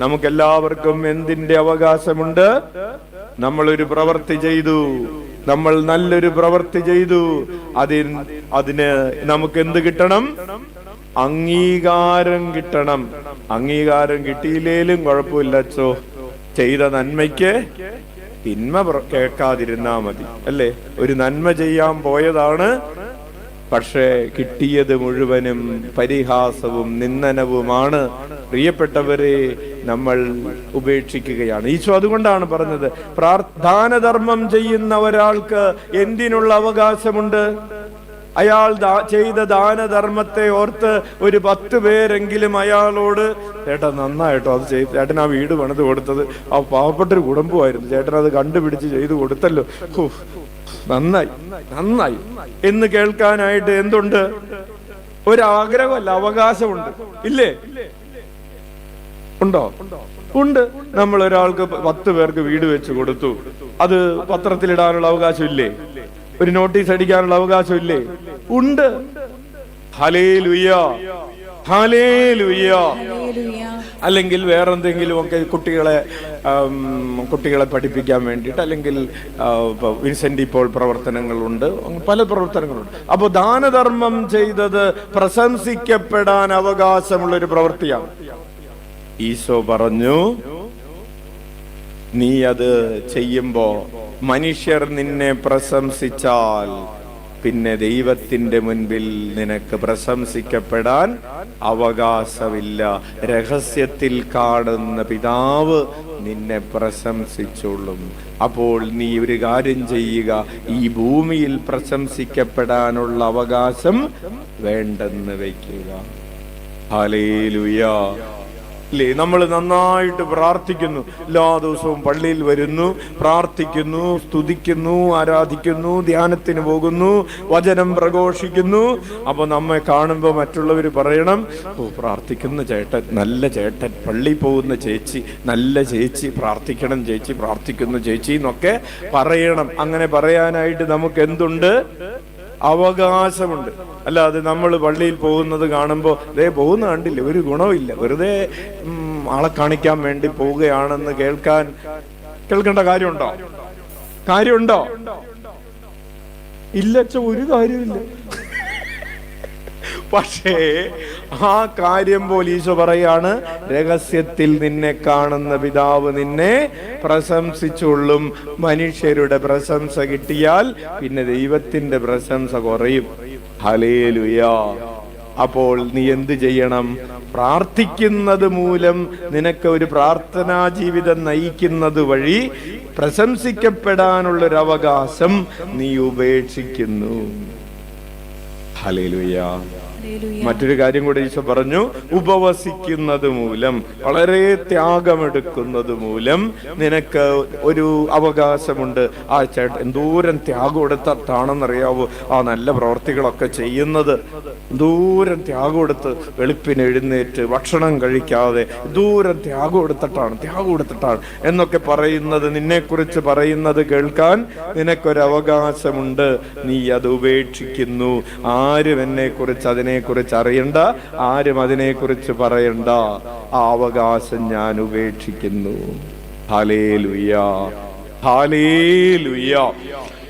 നമുക്കെല്ലാവർക്കും എന്തിന്റെ അവകാശമുണ്ട്? നമ്മളൊരു പ്രവൃത്തി ചെയ്തു, നമ്മൾ നല്ലൊരു പ്രവൃത്തി ചെയ്തു, അതിന് നമുക്ക് എന്ത് കിട്ടണം? അംഗീകാരം കിട്ടണം. അംഗീകാരം കിട്ടിയില്ലേലും കുഴപ്പമില്ല അച്ചോ, ചെയ്ത നന്മയ്ക്ക് തിന്മ കേൾക്കാതിരുന്നാ മതി, അല്ലേ? ഒരു നന്മ ചെയ്യാൻ പോയതാണ്, പക്ഷേ കിട്ടിയത് മുഴുവനും പരിഹാസവും നിന്ദനവുമാണ്. പ്രിയപ്പെട്ടവരെ, നമ്മൾ ഉപേക്ഷിക്കുകയാണ്. ഈശോ അതുകൊണ്ടാണ് പറഞ്ഞത്, ദാനധർമ്മം ചെയ്യുന്ന ഒരാൾക്ക് എന്തിനുള്ള അവകാശമുണ്ട്? അയാൾ ചെയ്ത ദാനധർമ്മത്തെ ഓർത്ത് ഒരു 10 പേരെങ്കിലും അയാളോട്, ചേട്ടാ നന്നായിട്ടോ അത് ചെയ്ത്, ചേട്ടൻ ആ വീട് പണിത് കൊടുത്തത് ആ പാവപ്പെട്ടൊരു കുടുംബമായിരുന്നു, ചേട്ടൻ അത് കണ്ടുപിടിച്ച് ചെയ്തു കൊടുത്തല്ലോ, നന്നായി നന്നായി എന്ന് കേൾക്കാനായിട്ട് എന്തുണ്ട്? ഒരാഗ്രഹമല്ല, അവകാശമുണ്ട്, ഇല്ലേ? ഉണ്ടോ? ഉണ്ട്. നമ്മൾ ഒരാൾക്ക് 10 പേർക്ക് വീട് വെച്ച് കൊടുത്തു, അത് പത്രത്തിലിടാനുള്ള അവകാശം ഇല്ലേ? ഒരു നോട്ടീസ് അടിക്കാനുള്ള അവകാശം ഇല്ലേ? ഉണ്ട്. Hallelujah, hallelujah. അല്ലെങ്കിൽ വേറെന്തെങ്കിലുമൊക്കെ കുട്ടികളെ പഠിപ്പിക്കാൻ വേണ്ടിയിട്ട്, അല്ലെങ്കിൽ വിൻസെന്റ് ഇപ്പോൾ പ്രവർത്തനങ്ങളുണ്ട്, പല പ്രവർത്തനങ്ങളുണ്ട്. അപ്പോൾ ദാനധർമ്മം ചെയ്തത് പ്രശംസിക്കപ്പെടാൻ അവകാശമുള്ളൊരു പ്രവൃത്തിയാണ്. ഈശോ പറഞ്ഞു, നീ അത് ചെയ്യുമ്പോ മനുഷ്യർ നിന്നെ പ്രശംസിച്ചാൽ പിന്നെ ദൈവത്തിന്റെ മുൻപിൽ നിനക്ക് പ്രശംസിക്കപ്പെടാൻ അവകാശമില്ല. രഹസ്യത്തിൽ കാണുന്ന പിതാവ് നിന്നെ പ്രശംസിച്ചോളും. അപ്പോൾ നീ ഒരു കാര്യം ചെയ്യുക, ഈ ഭൂമിയിൽ പ്രശംസിക്കപ്പെടാനുള്ള അവകാശം വേണ്ടെന്ന് വയ്ക്കുക. ഹല്ലേലൂയ. അല്ലേ, നമ്മൾ നന്നായിട്ട് പ്രാർത്ഥിക്കുന്നു, എല്ലാ ദിവസവും പള്ളിയിൽ വരുന്നു, പ്രാർത്ഥിക്കുന്നു, സ്തുതിക്കുന്നു, ആരാധിക്കുന്നു, ധ്യാനത്തിന് പോകുന്നു, വചനം പ്രഘോഷിക്കുന്നു. അപ്പൊ നമ്മെ കാണുമ്പോൾ മറ്റുള്ളവർ പറയണം, ഓ പ്രാർത്ഥിക്കുന്ന ചേട്ടൻ, നല്ല ചേട്ടൻ, പള്ളിയിൽ പോകുന്ന ചേച്ചി, നല്ല ചേച്ചി, പ്രാർത്ഥിക്കണം ചേച്ചി, പ്രാർത്ഥിക്കുന്ന ചേച്ചി എന്നൊക്കെ പറയണം. അങ്ങനെ പറയാനായിട്ട് നമുക്ക് എന്തുണ്ട്? അവകാശമുണ്ട്. അല്ലാതെ നമ്മൾ പള്ളിയിൽ പോകുന്നത് കാണുമ്പോൾ ദേ പോകുന്ന കണ്ടില്ല, ഒരു ഗുണമില്ല, വെറുതെ ആളെ കാണിക്കാൻ വേണ്ടി പോവുകയാണെന്ന് കേൾക്കേണ്ട കാര്യമുണ്ടോ? ഇല്ല, ഒരു കാര്യമില്ല. പക്ഷേ ആ കാര്യം പോലെ ഈശോ പറയാണ്, രഹസ്യത്തിൽ നിന്നെ കാണുന്ന പിതാവ് നിന്നെ പ്രശംസിച്ചുള്ളും. മനുഷ്യരുടെ പ്രശംസ കിട്ടിയാൽ പിന്നെ ദൈവത്തിന്റെ പ്രശംസ കുറയും. ഹല്ലേലൂയ. അപ്പോൾ നീ എന്ത് ചെയ്യണം? പ്രാർത്ഥിക്കുന്നത് മൂലം നിനക്ക് ഒരു പ്രാർത്ഥനാ ജീവിതം നയിക്കുന്നത് വഴി പ്രശംസിക്കപ്പെടാനുള്ളൊരു അവകാശം നീ ഉപേക്ഷിക്കുന്നു. ഹല്ലേലൂയ. മറ്റൊരു കാര്യം കൂടെ ഈശോ പറഞ്ഞു, ഉപവസിക്കുന്നത് മൂലം, വളരെ ത്യാഗമെടുക്കുന്നത് മൂലം നിനക്ക് ഒരു അവകാശമുണ്ട്. ആ ചേട്ടൻ എന്തോരം ത്യാഗം എടുത്തിട്ടാണെന്നറിയാവോ ആ നല്ല പ്രവർത്തികളൊക്കെ ചെയ്യുന്നത്? ദൂരം ത്യാഗം എടുത്ത് വെളുപ്പിന് എഴുന്നേറ്റ് ഭക്ഷണം കഴിക്കാതെ ദൂരം ത്യാഗം എടുത്തിട്ടാണ് എന്നൊക്കെ പറയുന്നത്, നിന്നെക്കുറിച്ച് പറയുന്നത് കേൾക്കാൻ നിനക്കൊരവകാശമുണ്ട്. നീ അത് ഉപേക്ഷിക്കുന്നു. ആരും എന്നെക്കുറിച്ച് അതിനെക്കുറിച്ച് അറിയണ്ട, ആരും അതിനെക്കുറിച്ച് പറയണ്ട. ആ അവകാശം ഞാൻ ഉപേക്ഷിക്കുന്നു. Hallelujah, hallelujah.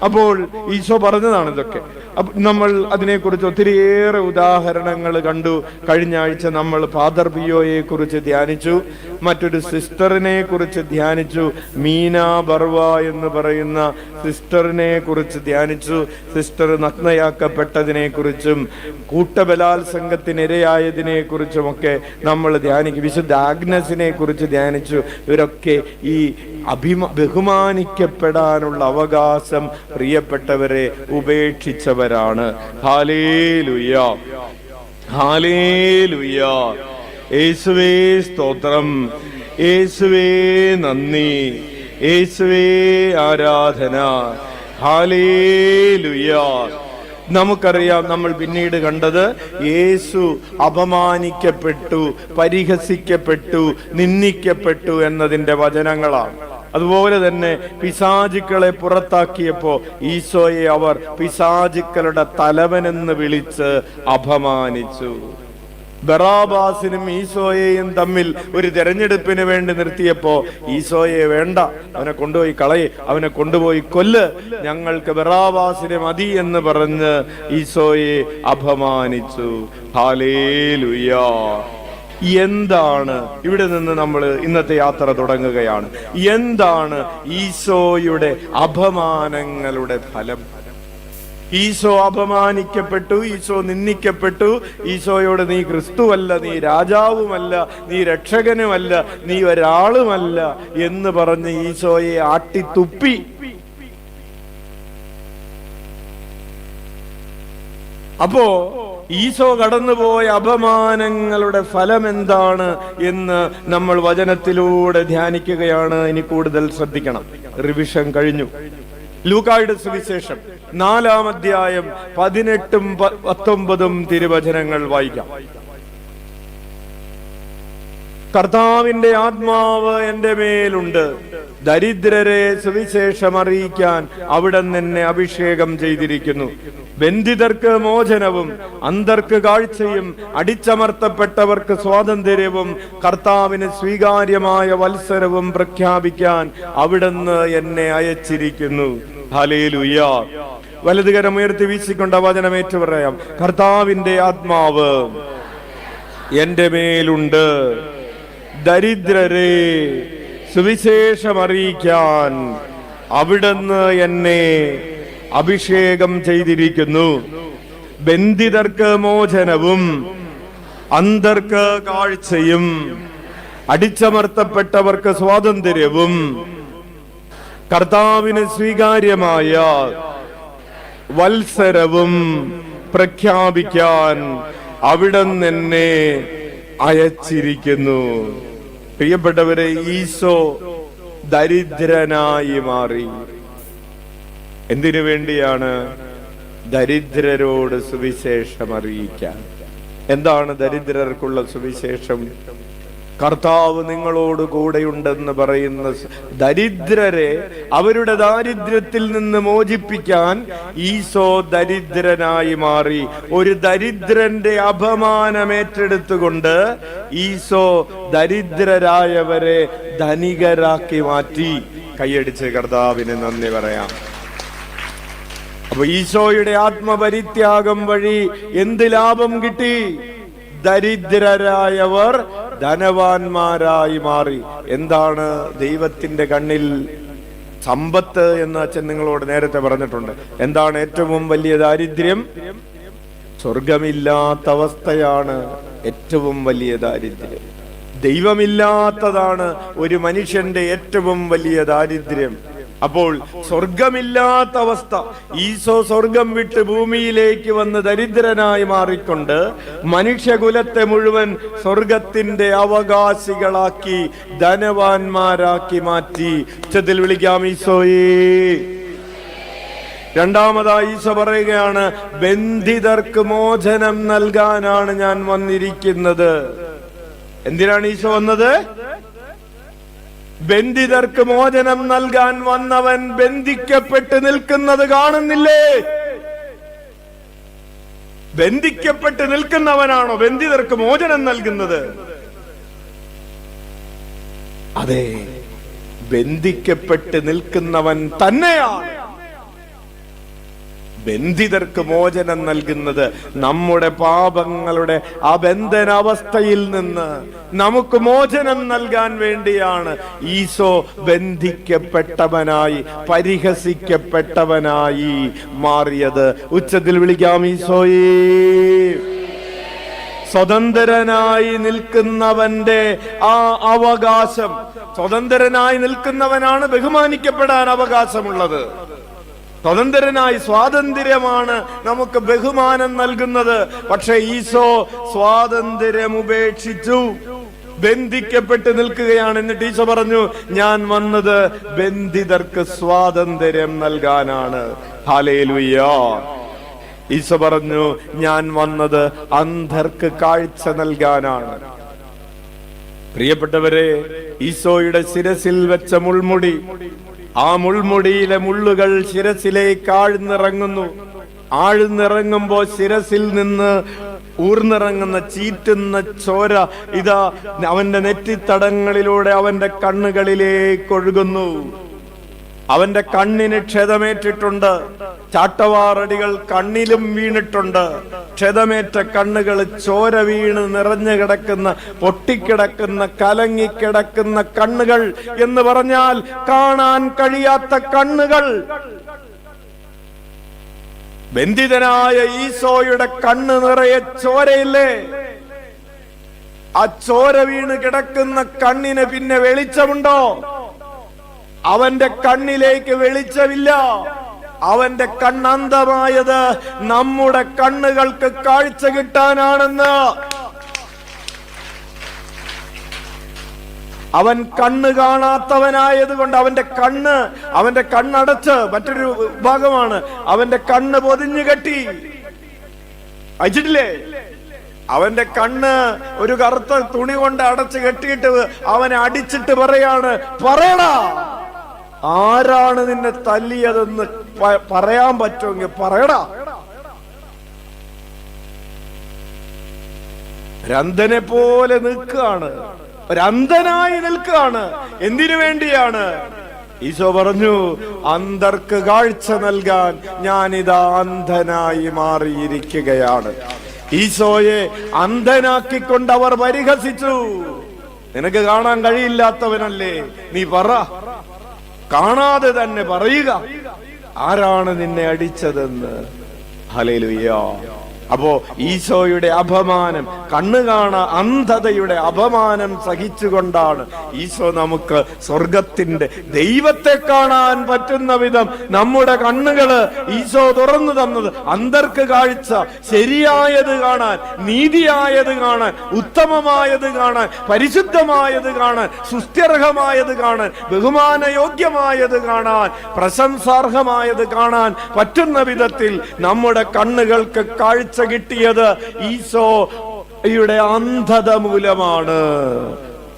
അപ്പോൾ ഈശോ പറഞ്ഞതാണ് ഇതൊക്കെ. നമ്മൾ അതിനെക്കുറിച്ച് ഒത്തിരിയേറെ ഉദാഹരണങ്ങൾ കണ്ടു. കഴിഞ്ഞ ആഴ്ച നമ്മൾ ഫാദർ പിയോയെ കുറിച്ച് ധ്യാനിച്ചു, മറ്റൊരു സിസ്റ്ററിനെ കുറിച്ച് ധ്യാനിച്ചു, മീന ബർവ എന്ന് പറയുന്ന സിസ്റ്ററിനെ കുറിച്ച് ധ്യാനിച്ചു. സിസ്റ്റർ നഗ്നയാക്കപ്പെട്ടതിനെ കുറിച്ചും കൂട്ടബലാത്സംഗത്തിനിരയായതിനെ കുറിച്ചുമൊക്കെ നമ്മൾ ധ്യാനിക്കും. വിശുദ്ധ ആഗ്നസിനെ കുറിച്ച് ധ്യാനിച്ചു. ഇവരൊക്കെ ഈ ബഹുമാനിക്കപ്പെടാനുള്ള അവകാശം പ്രിയപ്പെട്ടവരെ ഉപേക്ഷിച്ചവരാണ്. Hallelujah, hallelujah. യേശുവേ സ്തോത്രം, യേശുവേ നന്ദി, യേശുവേ ആരാധന. ഹല്ലേലൂയ. നമുക്കറിയാം, നമ്മൾ പിന്നീട് കണ്ടത് യേശു അപമാനിക്കപ്പെട്ടു, പരിഹസിക്കപ്പെട്ടു, നിന്ദിക്കപ്പെട്ടു എന്നതിന്റെ വചനങ്ങളാണ്. അതുപോലെ തന്നെ പിശാചുക്കളെ പുറത്താക്കിയപ്പോ ഈശോയെ അവർ പിശാചുക്കളുടെ തലവനെന്ന് വിളിച്ച് അപമാനിച്ചു. ബറാബാസിനും ഈശോയെയും തമ്മിൽ ഒരു തെരഞ്ഞെടുപ്പിന് വേണ്ടി നിർത്തിയപ്പോ ഈശോയെ വേണ്ട, അവനെ കൊണ്ടുപോയി കളയെ, അവനെ കൊണ്ടുപോയി കൊല്ല്, ഞങ്ങൾക്ക് ബറാബാസിനെ മതി എന്ന് പറഞ്ഞ് ഈശോയെ അപമാനിച്ചു. ഹല്ലേലൂയ. എന്താണ് ഇവിടെ നിന്ന് നമ്മൾ ഇന്നത്തെ യാത്ര തുടങ്ങുകയാണ്? എന്താണ് ഈശോയുടെ അപമാനങ്ങളുടെ ഫലം? ഈശോ അപമാനിക്കപ്പെട്ടു, ഈശോ നിന്ദിക്കപ്പെട്ടു. ഈശോയോട് നീ ക്രിസ്തുവല്ല, നീ രാജാവുമല്ല, നീ രക്ഷകനുമല്ല, നീ ഒരാളുമല്ല എന്ന് പറഞ്ഞ് ഈശോയെ ആട്ടിത്തുപ്പി. അപ്പോ ഈശോ കടന്നുപോയ അപമാനങ്ങളുടെ ഫലം എന്താണ് എന്ന് നമ്മൾ വചനത്തിലൂടെ ധ്യാനിക്കുകയാണ്. ഇനി കൂടുതൽ ശ്രദ്ധിക്കണം. റിവിഷൻ കഴിഞ്ഞു. ലൂക്കായുടെ സുവിശേഷം 4-ാം അധ്യായം 18-ഉം 19-ഉം തിരുവചനങ്ങൾ വായിക്കാം. കർത്താവിന്റെ ആത്മാവ് എന്റെ മേലുണ്ട്, ദരിദ്രരെ സുവിശേഷം അറിയിക്കാൻ അവിടുന്ന് എന്നെ അഭിഷേകം ചെയ്തിരിക്കുന്നു. ബന്ധിതർക്ക് മോചനവും അന്ധർക്ക് കാഴ്ചയും അടിച്ചമർത്തപ്പെട്ടവർക്ക് സ്വാതന്ത്ര്യവും കർത്താവിന് സ്വീകാര്യമായ വത്സരവും പ്രഖ്യാപിക്കാൻ അവിടുന്ന് എന്നെ അയച്ചിരിക്കുന്നു. ഹല്ലേലൂയ. വലതുകരം ഉയർത്തി വീശിക്കൊണ്ട് വചനമേറ്റു പറയാം. കർത്താവിന്റെ ആത്മാവ് എന്റെ മേലുണ്ട്. ദരിദ്രരെ സുവിശേഷം അറിയിക്കാൻ അവിടുന്ന് എന്നെ അഭിഷേകം ചെയ്തിരിക്കുന്നു. ബന്ധിതർക്ക് മോചനവും അന്ധർക്ക് കാഴ്ചയും അടിച്ചമർത്തപ്പെട്ടവർക്ക് സ്വാതന്ത്ര്യവും കർത്താവിന് സ്വീകാര്യമായ വത്സരവും പ്രഖ്യാപിക്കാൻ അവിടുന്ന് എന്നെ അയച്ചിരിക്കുന്നു. പ്രിയപ്പെട്ടവരെ, ഈശോ ദരിദ്രനായി മാറി. എന്തിനു വേണ്ടിയാണ്? ദരിദ്രരോട് സുവിശേഷം അറിയിക്കാൻ. എന്താണ് ദരിദ്രർക്കുള്ള സുവിശേഷം? കർത്താവ് നിങ്ങളോട് കൂടെയുണ്ടെന്ന് പറയുന്ന ദരിദ്രരെ അവരുടെ ദാരിദ്ര്യത്തിൽ നിന്ന് മോചിപ്പിക്കാൻ ഈശോ ദരിദ്രനായി മാറി. ഒരു ദരിദ്രന്റെ അപമാനം ഏറ്റെടുത്തുകൊണ്ട് ഈശോ ദരിദ്രരായവരെ ധനികരാക്കി മാറ്റി. കൈയടിച്ച് കർത്താവിന് നന്ദി പറയാം. അപ്പൊ ഈശോയുടെ ആത്മപരിത്യാഗം വഴി എന്ത് ലാഭം കിട്ടി? ദരിദ്രരായവർ ധനവാന്മാരായി മാറി. എന്താണ് ദൈവത്തിന്റെ കണ്ണിൽ സമ്പത്ത് എന്ന് അച്ഛൻ നിങ്ങളോട് നേരത്തെ പറഞ്ഞിട്ടുണ്ട്. എന്താണ് ഏറ്റവും വലിയ ദാരിദ്ര്യം? സ്വർഗമില്ലാത്ത അവസ്ഥയാണ് ഏറ്റവും വലിയ ദാരിദ്ര്യം. ദൈവമില്ലാത്തതാണ് ഒരു മനുഷ്യന്റെ ഏറ്റവും വലിയ ദാരിദ്ര്യം. അപ്പോൾ സ്വർഗമില്ലാത്ത അവസ്ഥ. ഈശോ സ്വർഗം വിട്ട് ഭൂമിയിലേക്ക് വന്ന് ദരിദ്രനായി മാറിക്കൊണ്ട് മനുഷ്യകുലത്തെ മുഴുവൻ സ്വർഗത്തിന്റെ അവകാശികളാക്കി ധനവാന്മാരാക്കി മാറ്റി. ഉച്ചത്തിൽ വിളിക്കാം ഈശോയേ. രണ്ടാമതായി ഈശോ പറയുകയാണ്, ബന്ധിതർക്ക് മോചനം നൽകാനാണ് ഞാൻ വന്നിരിക്കുന്നത്. എന്തിനാണ് ഈശോ വന്നത്? ബന്ധിതർക്ക് മോചനം നൽകാൻ വന്നവൻ ബന്ധിക്കപ്പെട്ട് നിൽക്കുന്നത് കാണുന്നില്ലേ? ബന്ധിക്കപ്പെട്ട് നിൽക്കുന്നവനാണോ ബന്ധിതർക്ക് മോചനം നൽകുന്നത്? അതെ, ബന്ധിക്കപ്പെട്ട് നിൽക്കുന്നവൻ തന്നെയാണ് ബന്ധിതർക്ക് മോചനം നൽകുന്നത്. നമ്മുടെ പാപങ്ങളുടെ ആ ബന്ധനാവസ്ഥയിൽ നിന്ന് നമുക്ക് മോചനം നൽകാൻ വേണ്ടിയാണ് ഈശോ ബന്ധിക്കപ്പെട്ടവനായി, പരിഹസിക്കപ്പെട്ടവനായി മാറിയത്. ഉച്ചത്തിൽ വിളിക്കാം ഈശോയേ. സ്വതന്ത്രനായി നിൽക്കുന്നവന്റെ ആ അവകാശം, സ്വതന്ത്രനായി നിൽക്കുന്നവനാണ് ബഹുമാനിക്കപ്പെടാൻ അവകാശമുള്ളത്. സ്വതന്ത്രനായി, സ്വാതന്ത്ര്യമാണ് നമുക്ക് ബഹുമാനം നൽകുന്നത്. പക്ഷെ ഈശോ സ്വാതന്ത്ര്യം ഉപേക്ഷിച്ചു, ബന്ധിക്കപ്പെട്ട് നിൽക്കുകയാണ്. എന്നിട്ട് ഈശോ പറഞ്ഞു, ഞാൻ വന്നത് ബന്ധിതർക്ക് സ്വാതന്ത്ര്യം നൽകാനാണ്. ഹല്ലേലൂയ. ഈശോ പറഞ്ഞു, ഞാൻ വന്നത് അന്ധർക്ക് കാഴ്ച നൽകാനാണ്. പ്രിയപ്പെട്ടവരെ, ഈശോയുടെ ശിരസിൽ വെച്ച മുൾമുടി, ആ മുൾമുടിയിലെ മുള്ളുകൾ ശിരസിലേക്ക് ആഴ്ന്നിറങ്ങുന്നു. ആഴ്ന്നിറങ്ങുമ്പോ ശിരസിൽ നിന്ന് ഊർന്നിറങ്ങുന്ന ചീറ്റുന്ന ചോര ഇതാ അവന്റെ നെറ്റിത്തടങ്ങളിലൂടെ അവന്റെ കണ്ണുകളിലേക്ക് ഒഴുകുന്നു. അവന്റെ കണ്ണിന് ക്ഷതമേറ്റിട്ടുണ്ട്. ചാട്ടവാറടികൾ കണ്ണിലും വീണിട്ടുണ്ട്. ക്ഷതമേറ്റ കണ്ണുകൾ, ചോര വീണ് നിറഞ്ഞു കിടക്കുന്ന, പൊട്ടിക്കിടക്കുന്ന, കലങ്ങിക്കിടക്കുന്ന കണ്ണുകൾ എന്ന് പറഞ്ഞാൽ കാണാൻ കഴിയാത്ത കണ്ണുകൾ. ബന്ധിതനായ ഈശോയുടെ കണ്ണ് നിറയെ ചോരയില്ലേ? ആ ചോര വീണ് കിടക്കുന്ന കണ്ണിന് പിന്നെ വെളിച്ചമുണ്ടോ? അവന്റെ കണ്ണിലേക്ക് വെളിച്ചമില്ല. അവന്റെ കണ്ണന്തമായത് നമ്മുടെ കണ്ണുകൾക്ക് കാഴ്ച കിട്ടാനാണെന്ന്. അവൻ കണ്ണ് കാണാത്തവനായത് കൊണ്ട് അവന്റെ കണ്ണടച്ച്, മറ്റൊരു ഭാഗമാണ് അവന്റെ കണ്ണ് പൊതിഞ്ഞു കെട്ടി അയച്ചിട്ടില്ലേ? അവന്റെ കണ്ണ് ഒരു കറുത്ത തുണി കൊണ്ട് അടച്ച് കെട്ടിയിട്ട് അവനെ അടിച്ചിട്ട് പറയാണ്, പറയടാ ആരാണ് നിന്നെ തല്ലിയതെന്ന് പറയാൻ പറ്റുമെങ്കിൽ പറയടാ. ഒരന്ധനെ പോലെ നിൽക്കുകയാണ്, ഒരന്ധനായി നിൽക്കുകയാണ്. എന്തിനു വേണ്ടിയാണ്? ഈശോ പറഞ്ഞു, അന്ധർക്ക് കാഴ്ച നൽകാൻ ഞാനിതാ അന്ധനായി മാറിയിരിക്കുകയാണ്. ഈശോയെ അന്ധനാക്കിക്കൊണ്ട് അവർ പരിഹസിച്ചു. നിനക്ക് കാണാൻ കഴിയില്ലാത്തവനല്ലേ, നീ പറ, കാണാതെ തന്നെ പറയുക, ആരാണ് നിന്നെ അടിച്ചതെന്ന്. ഹല്ലേലൂയ. അപ്പോ ഈശോയുടെ അപമാനം, കണ്ണുകാണ അന്ധതയുടെ അപമാനം സഹിച്ചുകൊണ്ടാണ് ഈശോ നമുക്ക് സ്വർഗത്തിന്റെ ദൈവത്തെ കാണാൻ പറ്റുന്ന വിധം നമ്മുടെ കണ്ണുകള് ഈശോ തുറന്നു തന്നത്. അന്ധർക്ക് കാഴ്ച, ശരിയായത് കാണാൻ, നീതിയായത് കാണാൻ, ഉത്തമമായത് കാണാൻ, പരിശുദ്ധമായത് കാണാൻ, സുസ്ഥിർഹമായത് കാണാൻ, ബഹുമാനയോഗ്യമായത് കാണാൻ, പ്രശംസാർഹമായത് കാണാൻ പറ്റുന്ന വിധത്തിൽ നമ്മുടെ കണ്ണുകൾക്ക് കാഴ്ച കിട്ടിയത് ഈശോയുടെ അന്ധത മൂലമാണ്.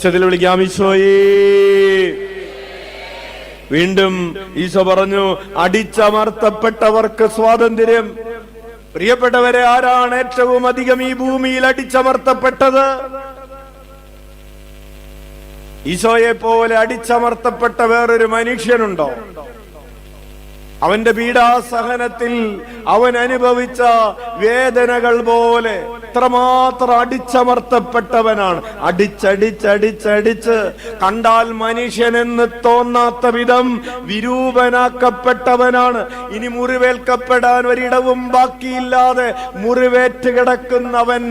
ചെതിൽ വിളിക്കാം, ഈശോയേ. വീണ്ടും ഈശോ പറഞ്ഞു, അടിച്ചമർത്തപ്പെട്ടവർക്ക് സ്വാതന്ത്ര്യം. പ്രിയപ്പെട്ടവരെ, ആരാണ് ഏറ്റവും അധികം ഈ ഭൂമിയിൽ അടിച്ചമർത്തപ്പെട്ടത്? ഈശോയെ പോലെ അടിച്ചമർത്തപ്പെട്ട വേറൊരു മനുഷ്യനുണ്ടോ? അവന്റെ പീഡാസഹനത്തിൽ അവൻ അനുഭവിച്ച വേദനകൾ പോലെ എത്രമാത്രം അടിച്ചമർത്തപ്പെട്ടവനാണ്. അടിച്ചടിച്ചടിച്ചടിച്ച് കണ്ടാൽ മനുഷ്യനെന്ന് തോന്നാത്ത വിധം വിരൂപനാക്കപ്പെട്ടവനാണ്. ഇനി മുറിവേൽക്കപ്പെടാൻ ഒരിടവും ബാക്കിയില്ലാതെ മുറിവേറ്റ് കിടക്കുന്നവൻ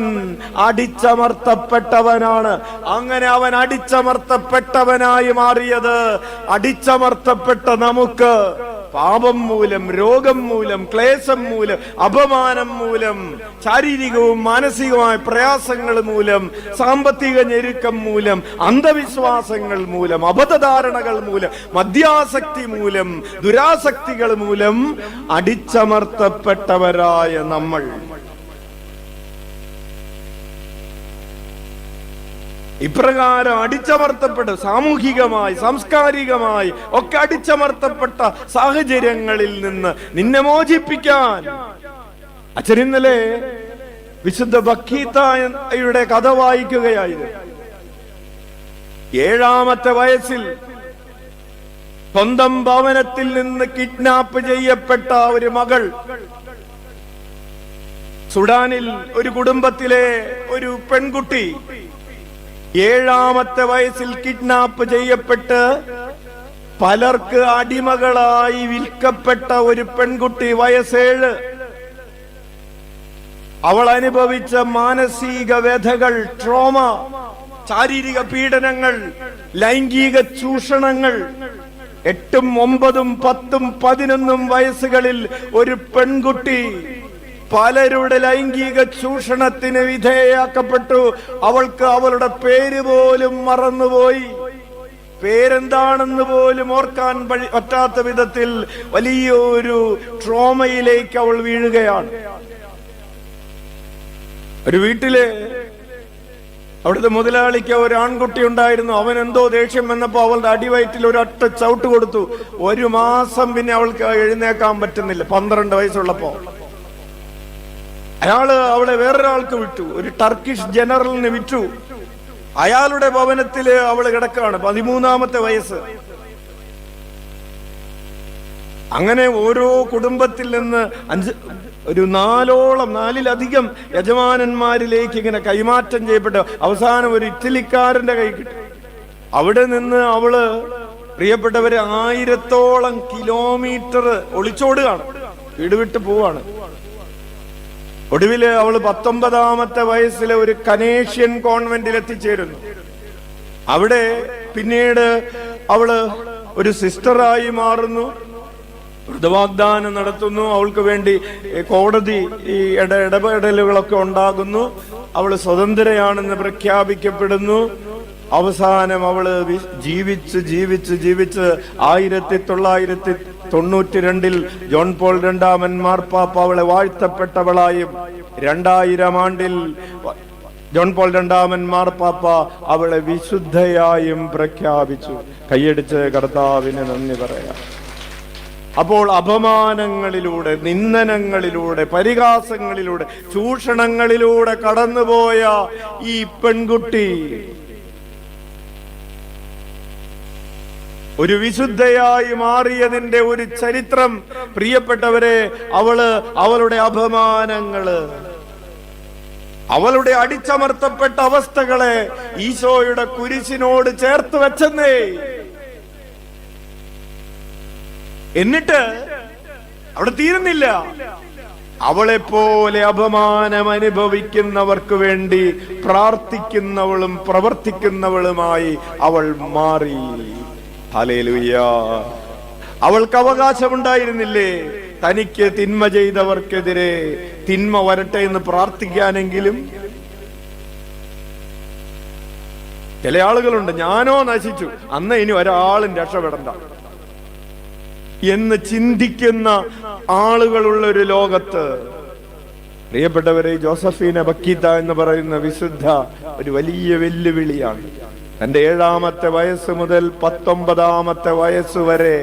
അടിച്ചമർത്തപ്പെട്ടവനാണ്. അങ്ങനെ അവൻ അടിച്ചമർത്തപ്പെട്ടവനായി മാറിയത് അടിച്ചമർത്തപ്പെട്ട നമുക്ക് പാപം മൂലം, രോഗം മൂലം, ക്ലേശം മൂലം, അപമാനം മൂലം, ശാരീരികവും മാനസികവുമായ പ്രയാസങ്ങൾ മൂലം, സാമ്പത്തിക ഞെരുക്കം മൂലം, അന്ധവിശ്വാസങ്ങൾ മൂലം, അബദ്ധധാരണകൾ മൂലം, മദ്യാസക്തി മൂലം, ദുരാസക്തികൾ മൂലം അടിച്ചമർത്തപ്പെട്ടവരായ നമ്മൾ ഇപ്രകാരം അടിച്ചമർത്തപ്പെട്ട, സാമൂഹികമായി സാംസ്കാരികമായി ഒക്കെ അടിച്ചമർത്തപ്പെട്ട സാഹചര്യങ്ങളിൽ നിന്ന് നിന്നെ മോചിപ്പിക്കാൻ അച്ഛൻ ഇന്നലെ വിശുദ്ധ ബക്കീത്തായുടെ കഥ വായിക്കുകയായിരുന്നു. 7ാമത്തെ വയസ്സിൽ സ്വന്തം ഭവനത്തിൽ നിന്ന് കിഡ്നാപ്പ് ചെയ്യപ്പെട്ട ഒരു മകൾ സുഡാനിൽ ഒരു കുടുംബത്തിലെ ഒരു പെൺകുട്ടി 7ാമത്തെ വയസ്സിൽ കിഡ്നാപ്പ് ചെയ്യപ്പെട്ട് പലർക്ക് അടിമകളായി വിൽക്കപ്പെട്ട ഒരു പെൺകുട്ടി, വയസ്സ് 7. അവൾ അനുഭവിച്ച മാനസിക വ്യഥകൾ, ട്രോമ, ശാരീരിക പീഡനങ്ങൾ, ലൈംഗിക ചൂഷണങ്ങൾ, 8ഉം 9ഉം 10ഉം 11ഉം വയസ്സുകളിൽ ഒരു പെൺകുട്ടി പലരുടെ ലൈംഗിക ചൂഷണത്തിന് വിധേയയാക്കപ്പെട്ടു. അവൾക്ക് അവളുടെ പേര് പോലും മറന്നുപോയി. പേരെന്താണെന്ന് പോലും ഓർക്കാൻ പറ്റാത്ത വിധത്തിൽ വലിയൊരു ട്രോമയിലേക്ക് അവൾ വീഴുകയാണ്. ഒരു വീട്ടില് അവിടുത്തെ മുതലാളിക്ക് ഒരു ആൺകുട്ടി ഉണ്ടായിരുന്നു. അവൻ എന്തോ ദേഷ്യം വന്നപ്പോ അവളുടെ അടിവയറ്റിൽ ഒരു ഒറ്റ ചവിട്ട് കൊടുത്തു. 1 മാസം പിന്നെ അവൾക്ക് എഴുന്നേക്കാൻ പറ്റുന്നില്ല. 12 വയസ്സുള്ളപ്പോ അയാള് അവളെ വേറൊരാൾക്ക് വിട്ടു, ഒരു ടർക്കിഷ് ജനറലിന് വിറ്റു. അയാളുടെ ഭവനത്തില് അവള് കിടക്കാണ്, 13ാമത്തെ വയസ്സ്. അങ്ങനെ ഓരോ കുടുംബത്തിൽ നിന്ന് 4-ിലധികം യജമാനന്മാരിലേക്ക് ഇങ്ങനെ കൈമാറ്റം ചെയ്യപ്പെട്ടു. അവസാനം ഒരു ഇറ്റലിക്കാരന്റെ കൈ കിട്ടി. അവിടെ നിന്ന് അവള്, പ്രിയപ്പെട്ടവര്, 1000ഓളം കിലോമീറ്റർ ഒളിച്ചോടുകയാണ്, വീട് വിട്ട് പോവാണ്. ഒടുവില് അവള് 19ാമത്തെ വയസ്സിലെ ഒരു കനേഷ്യൻ കോൺവെന്റിൽ എത്തിച്ചേരുന്നു. അവിടെ പിന്നീട് അവള് ഒരു സിസ്റ്ററായി മാറുന്നു, വൃതവാഗ്ദാനം നടത്തുന്നു. അവൾക്ക് വേണ്ടി കോടതി ഈ ഇടപെടലുകളൊക്കെ ഉണ്ടാകുന്നു. അവള് സ്വതന്ത്രയാണെന്ന് പ്രഖ്യാപിക്കപ്പെടുന്നു. അവസാനം അവള് ജീവിച്ച് 1992 ജോൺ പോൾ 2 മാർപ്പാപ്പ അവളെ വാഴ്ത്തപ്പെട്ടവളായും 2000 ആണ്ടിൽ ജോൺ പോൾ രണ്ടാമൻ മാർപ്പാപ്പ അവളെ വിശുദ്ധയായും പ്രഖ്യാപിച്ചു. കൈയടിച്ച് കർത്താവിന് നന്ദി പറയാം. അപ്പോൾ അപമാനങ്ങളിലൂടെ, നിന്ദനങ്ങളിലൂടെ, പരിഹാസങ്ങളിലൂടെ, ചൂഷണങ്ങളിലൂടെ കടന്നുപോയ ഈ പെൺകുട്ടി ഒരു വിശുദ്ധയായി മാറിയതിന്റെ ഒരു ചരിത്രം, പ്രിയപ്പെട്ടവരെ, അവളുടെ അപമാനങ്ങള്, അവളുടെ അടിച്ചമർത്തപ്പെട്ട അവസ്ഥകളെ ഈശോയുടെ കുരിശിനോട് ചേർത്ത് വെച്ചെന്നേ. എന്നിട്ട് അവിടെ തീരുന്നില്ല. അവളെ പോലെ അപമാനം അനുഭവിക്കുന്നവർക്ക് വേണ്ടി പ്രാർത്ഥിക്കുന്നവളും പ്രവർത്തിക്കുന്നവളുമായി അവൾ മാറി. ഹല്ലേലൂയ. അവൾക്ക് അവകാശമുണ്ടായിരുന്നില്ലേ തനിക്ക് തിന്മ ചെയ്തവർക്കെതിരെ തിന്മ വരട്ടെ എന്ന് പ്രാർത്ഥിക്കാനെങ്കിലും? ചില ആളുകളുണ്ട്, ഞാനോ നശിച്ചു, അന്ന് ഇനി ഒരാളും രക്ഷപ്പെടണ്ട എന്ന് ചിന്തിക്കുന്ന ആളുകളുള്ള ഒരു ലോകത്ത്, പ്രിയപ്പെട്ടവരെ, ജോസഫീന ബക്കീത്ത എന്ന് പറയുന്ന വിശുദ്ധ ഒരു വലിയ വെല്ലുവിളിയാണ്. തന്റെ 7ാമത്തെ വയസ്സ് മുതൽ 19ാമത്തെ വയസ്സ് വരെ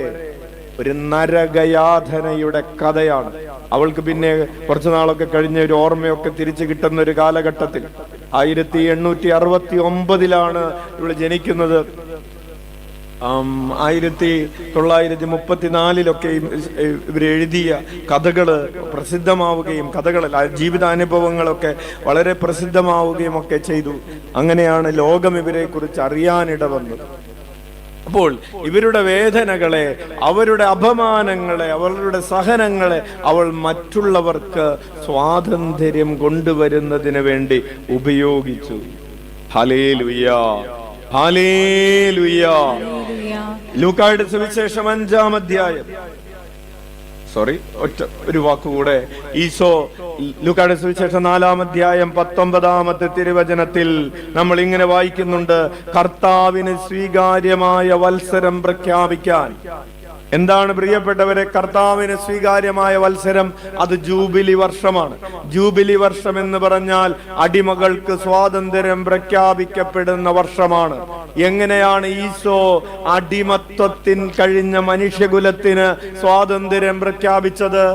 ഒരു നരകയാതനയുടെ കഥയാണ്. അവൾക്ക് പിന്നെ കുറച്ചു നാളൊക്കെ കഴിഞ്ഞ ഒരു ഓർമ്മയൊക്കെ തിരിച്ചു കിട്ടുന്ന ഒരു കാലഘട്ടത്തിൽ 1869 ഇവള് ജനിക്കുന്നത്. 1934 ഇവരെഴുതിയ കഥകള് പ്രസിദ്ധമാവുകയും, ജീവിതാനുഭവങ്ങളൊക്കെ വളരെ പ്രസിദ്ധമാവുകയും ഒക്കെ ചെയ്തു. അങ്ങനെയാണ് ലോകം ഇവരെ കുറിച്ച് അറിയാനിട വന്നത്. അപ്പോൾ ഇവരുടെ വേദനകളെ, അവരുടെ അപമാനങ്ങളെ, അവരുടെ സഹനങ്ങളെ അവൾ മറ്റുള്ളവർക്ക് സ്വാതന്ത്ര്യം കൊണ്ടുവരുന്നതിന് വേണ്ടി ഉപയോഗിച്ചു. Hallelujah, hallelujah. ലൂക്കായുടെ സുവിശേഷം 5-ാം അധ്യായം, ഒരു വാക്കുകൂടെ. ഈശോ ലൂക്കായുടെ സുവിശേഷം 4-ാം അധ്യായം 19-ാമത്തെ തിരുവചനത്തിൽ നമ്മൾ ഇങ്ങനെ വായിക്കുന്നുണ്ട്: കർത്താവിന് സ്വീകാര്യമായ വത്സരം പ്രഖ്യാപിക്കാൻ. എന്താണ് പ്രിയപ്പെട്ടവരെ കർത്താവിന് സ്വീകാര്യമായ വത്സരം? അത് ജൂബിലി വർഷമാണ്. ജൂബിലി വർഷം എന്ന് പറഞ്ഞാൽ അടിമകൾക്ക് സ്വാതന്ത്ര്യം പ്രഖ്യാപിക്കപ്പെടുന്ന വർഷമാണ്. എങ്ങനെയാണ് ഈശോ അടിമത്വത്തിൻ കഴിഞ്ഞ മനുഷ്യകുലത്തിന് സ്വാതന്ത്ര്യം പ്രഖ്യാപിച്ചത്?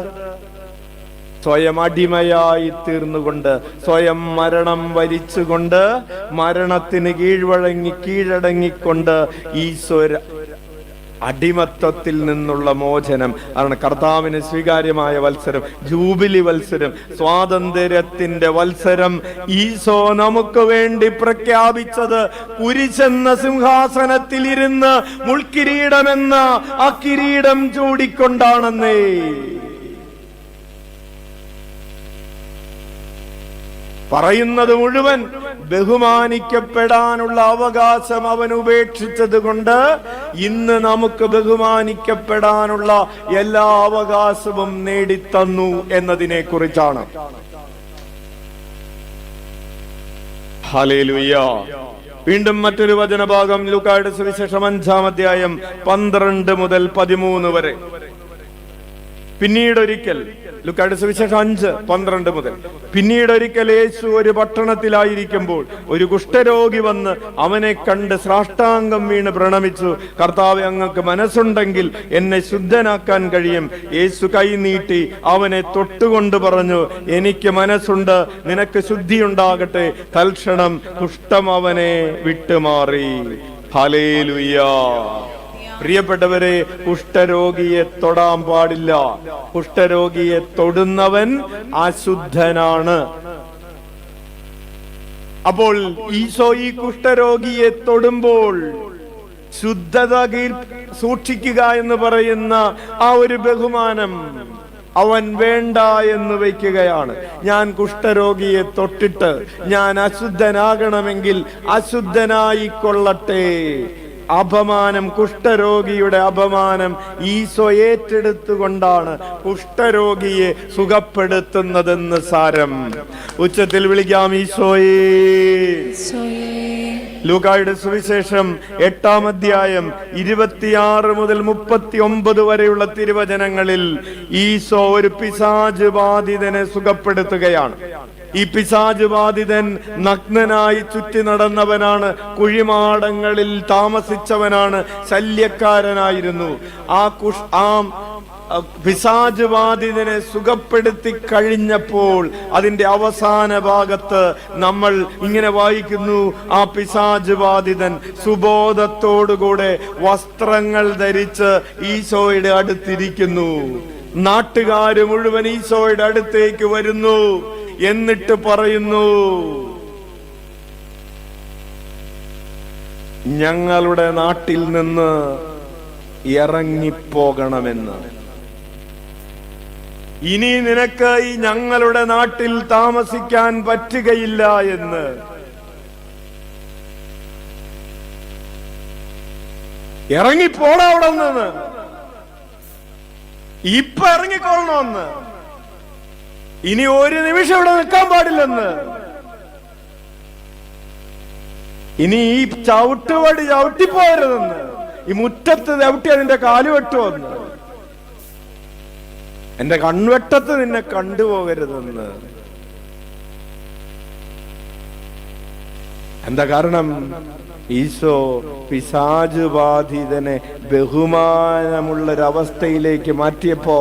സ്വയം അടിമയായി തീർന്നുകൊണ്ട്, സ്വയം മരണം വരിച്ചുകൊണ്ട്, മരണത്തിന് കീഴടങ്ങിക്കൊണ്ട് ഈശോ അടിമത്വത്തിൽ നിന്നുള്ള മോചനം ആണ് കർത്താവിന് സ്വീകാര്യമായ വത്സരം, ജൂബിലി വത്സരം, സ്വാതന്ത്ര്യത്തിന്റെ വത്സരം. ഈശോ നമുക്ക് വേണ്ടി പ്രഖ്യാപിച്ചത് കുരിശെന്ന സിംഹാസനത്തിൽ ഇരുന്ന് മുൾക്കിരീടമെന്ന ആ കിരീടം ചൂടിക്കൊണ്ടാണെന്നേ. പറയുന്നത് മുഴുവൻ ബഹുമാനിക്കപ്പെടാനുള്ള അവകാശം അവൻ ഉപേക്ഷിച്ചത് കൊണ്ട് ഇന്ന് നമുക്ക് ബഹുമാനിക്കപ്പെടാനുള്ള എല്ലാ അവകാശവും നേടിത്തന്നു എന്നതിനെ കുറിച്ചാണ്. ഹല്ലേലൂയ. വീണ്ടും മറ്റൊരു വചനഭാഗം ലൂക്കായുടെ സുവിശേഷം 5-ാം അധ്യായം 12 മുതൽ 13 വരെ. പിന്നീടൊരിക്കൽ, ലൂക്കായുടെ സുവിശേഷം 5:12 മുതൽ, പിന്നീടൊരിക്കൽ യേശു ഒരു പട്ടണത്തിലായിരിക്കുമ്പോൾ ഒരു കുഷ്ഠരോഗി വന്ന് അവനെ കണ്ട് സാഷ്ടാംഗം വീണ് പ്രണമിച്ചു: കർത്താവേ, അങ്ങക്ക് മനസ്സുണ്ടെങ്കിൽ എന്നെ ശുദ്ധനാക്കാൻ കഴിയും. യേശു കൈ നീട്ടി അവനെ തൊട്ടുകൊണ്ട് പറഞ്ഞു: എനിക്ക് മനസ്സുണ്ട്, നിനക്ക് ശുദ്ധിയുണ്ടാകട്ടെ. തൽക്ഷണം കുഷ്ഠം അവനെ വിട്ടുമാറി. ഹല്ലേലൂയ. പ്രിയപ്പെട്ടവരെ, കുഷ്ഠരോഗിയെ തൊടാൻ പാടില്ല. കുഷ്ഠരോഗിയെ തൊടുന്നവൻ അശുദ്ധനാണ്. അപ്പോൾ ഈശോ ഈ കുഷ്ഠരോഗിയെ തൊടുമ്പോൾ ശുദ്ധത സൂക്ഷിക്കുക എന്ന് പറയുന്ന ആ ഒരു ബഹുമാനം അവൻ വേണ്ട എന്ന് വയ്ക്കുകയാണ്. ഞാൻ കുഷ്ഠരോഗിയെ തൊട്ടിട്ട് ഞാൻ അശുദ്ധനാകണമെങ്കിൽ അശുദ്ധനായിക്കൊള്ളട്ടെ. അപമാനം, കുഷ്ഠരോഗിയുടെ അപമാനം ഈശോ ഏറ്റെടുത്തുകൊണ്ടാണ് കുഷ്ഠരോഗിയെ സുഖപ്പെടുത്തുന്നതെന്ന് സാരം. ഉച്ചത്തിൽ വിളിക്കാം: ഈശോയേ. ലൂക്കായുടെ സുവിശേഷം 8-ാം അധ്യായം 26 മുതൽ 39 വരെയുള്ള തിരുവചനങ്ങളിൽ ഈശോ ഒരു പിശാച് ബാധിതനെ സുഖപ്പെടുത്തുകയാണ്. ഈ പിശാച് ബാധിതൻ നഗ്നനായി ചുറ്റി നടന്നവനാണ്, കുഴിമാടങ്ങളിൽ താമസിച്ചവനാണ്, ശല്യക്കാരനായിരുന്നു. ആ പിശാച് ബാധിതനെ സുഖപ്പെടുത്തി കഴിഞ്ഞപ്പോൾ അതിന്റെ അവസാന ഭാഗത്ത് നമ്മൾ ഇങ്ങനെ വായിക്കുന്നു, ആ പിശാച് ബാധിതൻ സുബോധത്തോടുകൂടെ വസ്ത്രങ്ങൾ ധരിച്ച് ഈശോയുടെ അടുത്തിരിക്കുന്നു. നാട്ടുകാര് മുഴുവൻ ഈശോയുടെ അടുത്തേക്ക് വരുന്നു. എന്നിട്ട് പറയുന്നു, ഞങ്ങളുടെ നാട്ടിൽ നിന്ന് ഇറങ്ങിപ്പോകണമെന്ന്. ഇനി നിനക്ക് ഈ ഞങ്ങളുടെ നാട്ടിൽ താമസിക്കാൻ പറ്റുകയില്ല എന്ന്. ഇറങ്ങിപ്പോടാ അവിടെ നിന്ന്, ഇപ്പൊ ഇറങ്ങിക്കൊള്ളണമെന്ന്, ഇനി ഒരു നിമിഷം ഇവിടെ നിൽക്കാൻ പാടില്ലെന്ന്. ഇനി ഈ ചവിട്ടുപടി ചവിട്ടിപ്പോരുതെന്ന്, ഈ മുറ്റത്ത് ചവിട്ടി അതിന്റെ കാല് വെട്ടുമെന്ന്, എന്റെ കൺവെട്ടത്ത് നിന്നെ കണ്ടുപോകരുതെന്ന്. എന്താ കാരണം? ഈശോ പിശാച് ബാധിതനെ ബഹുമാനമുള്ളൊരവസ്ഥയിലേക്ക് മാറ്റിയപ്പോ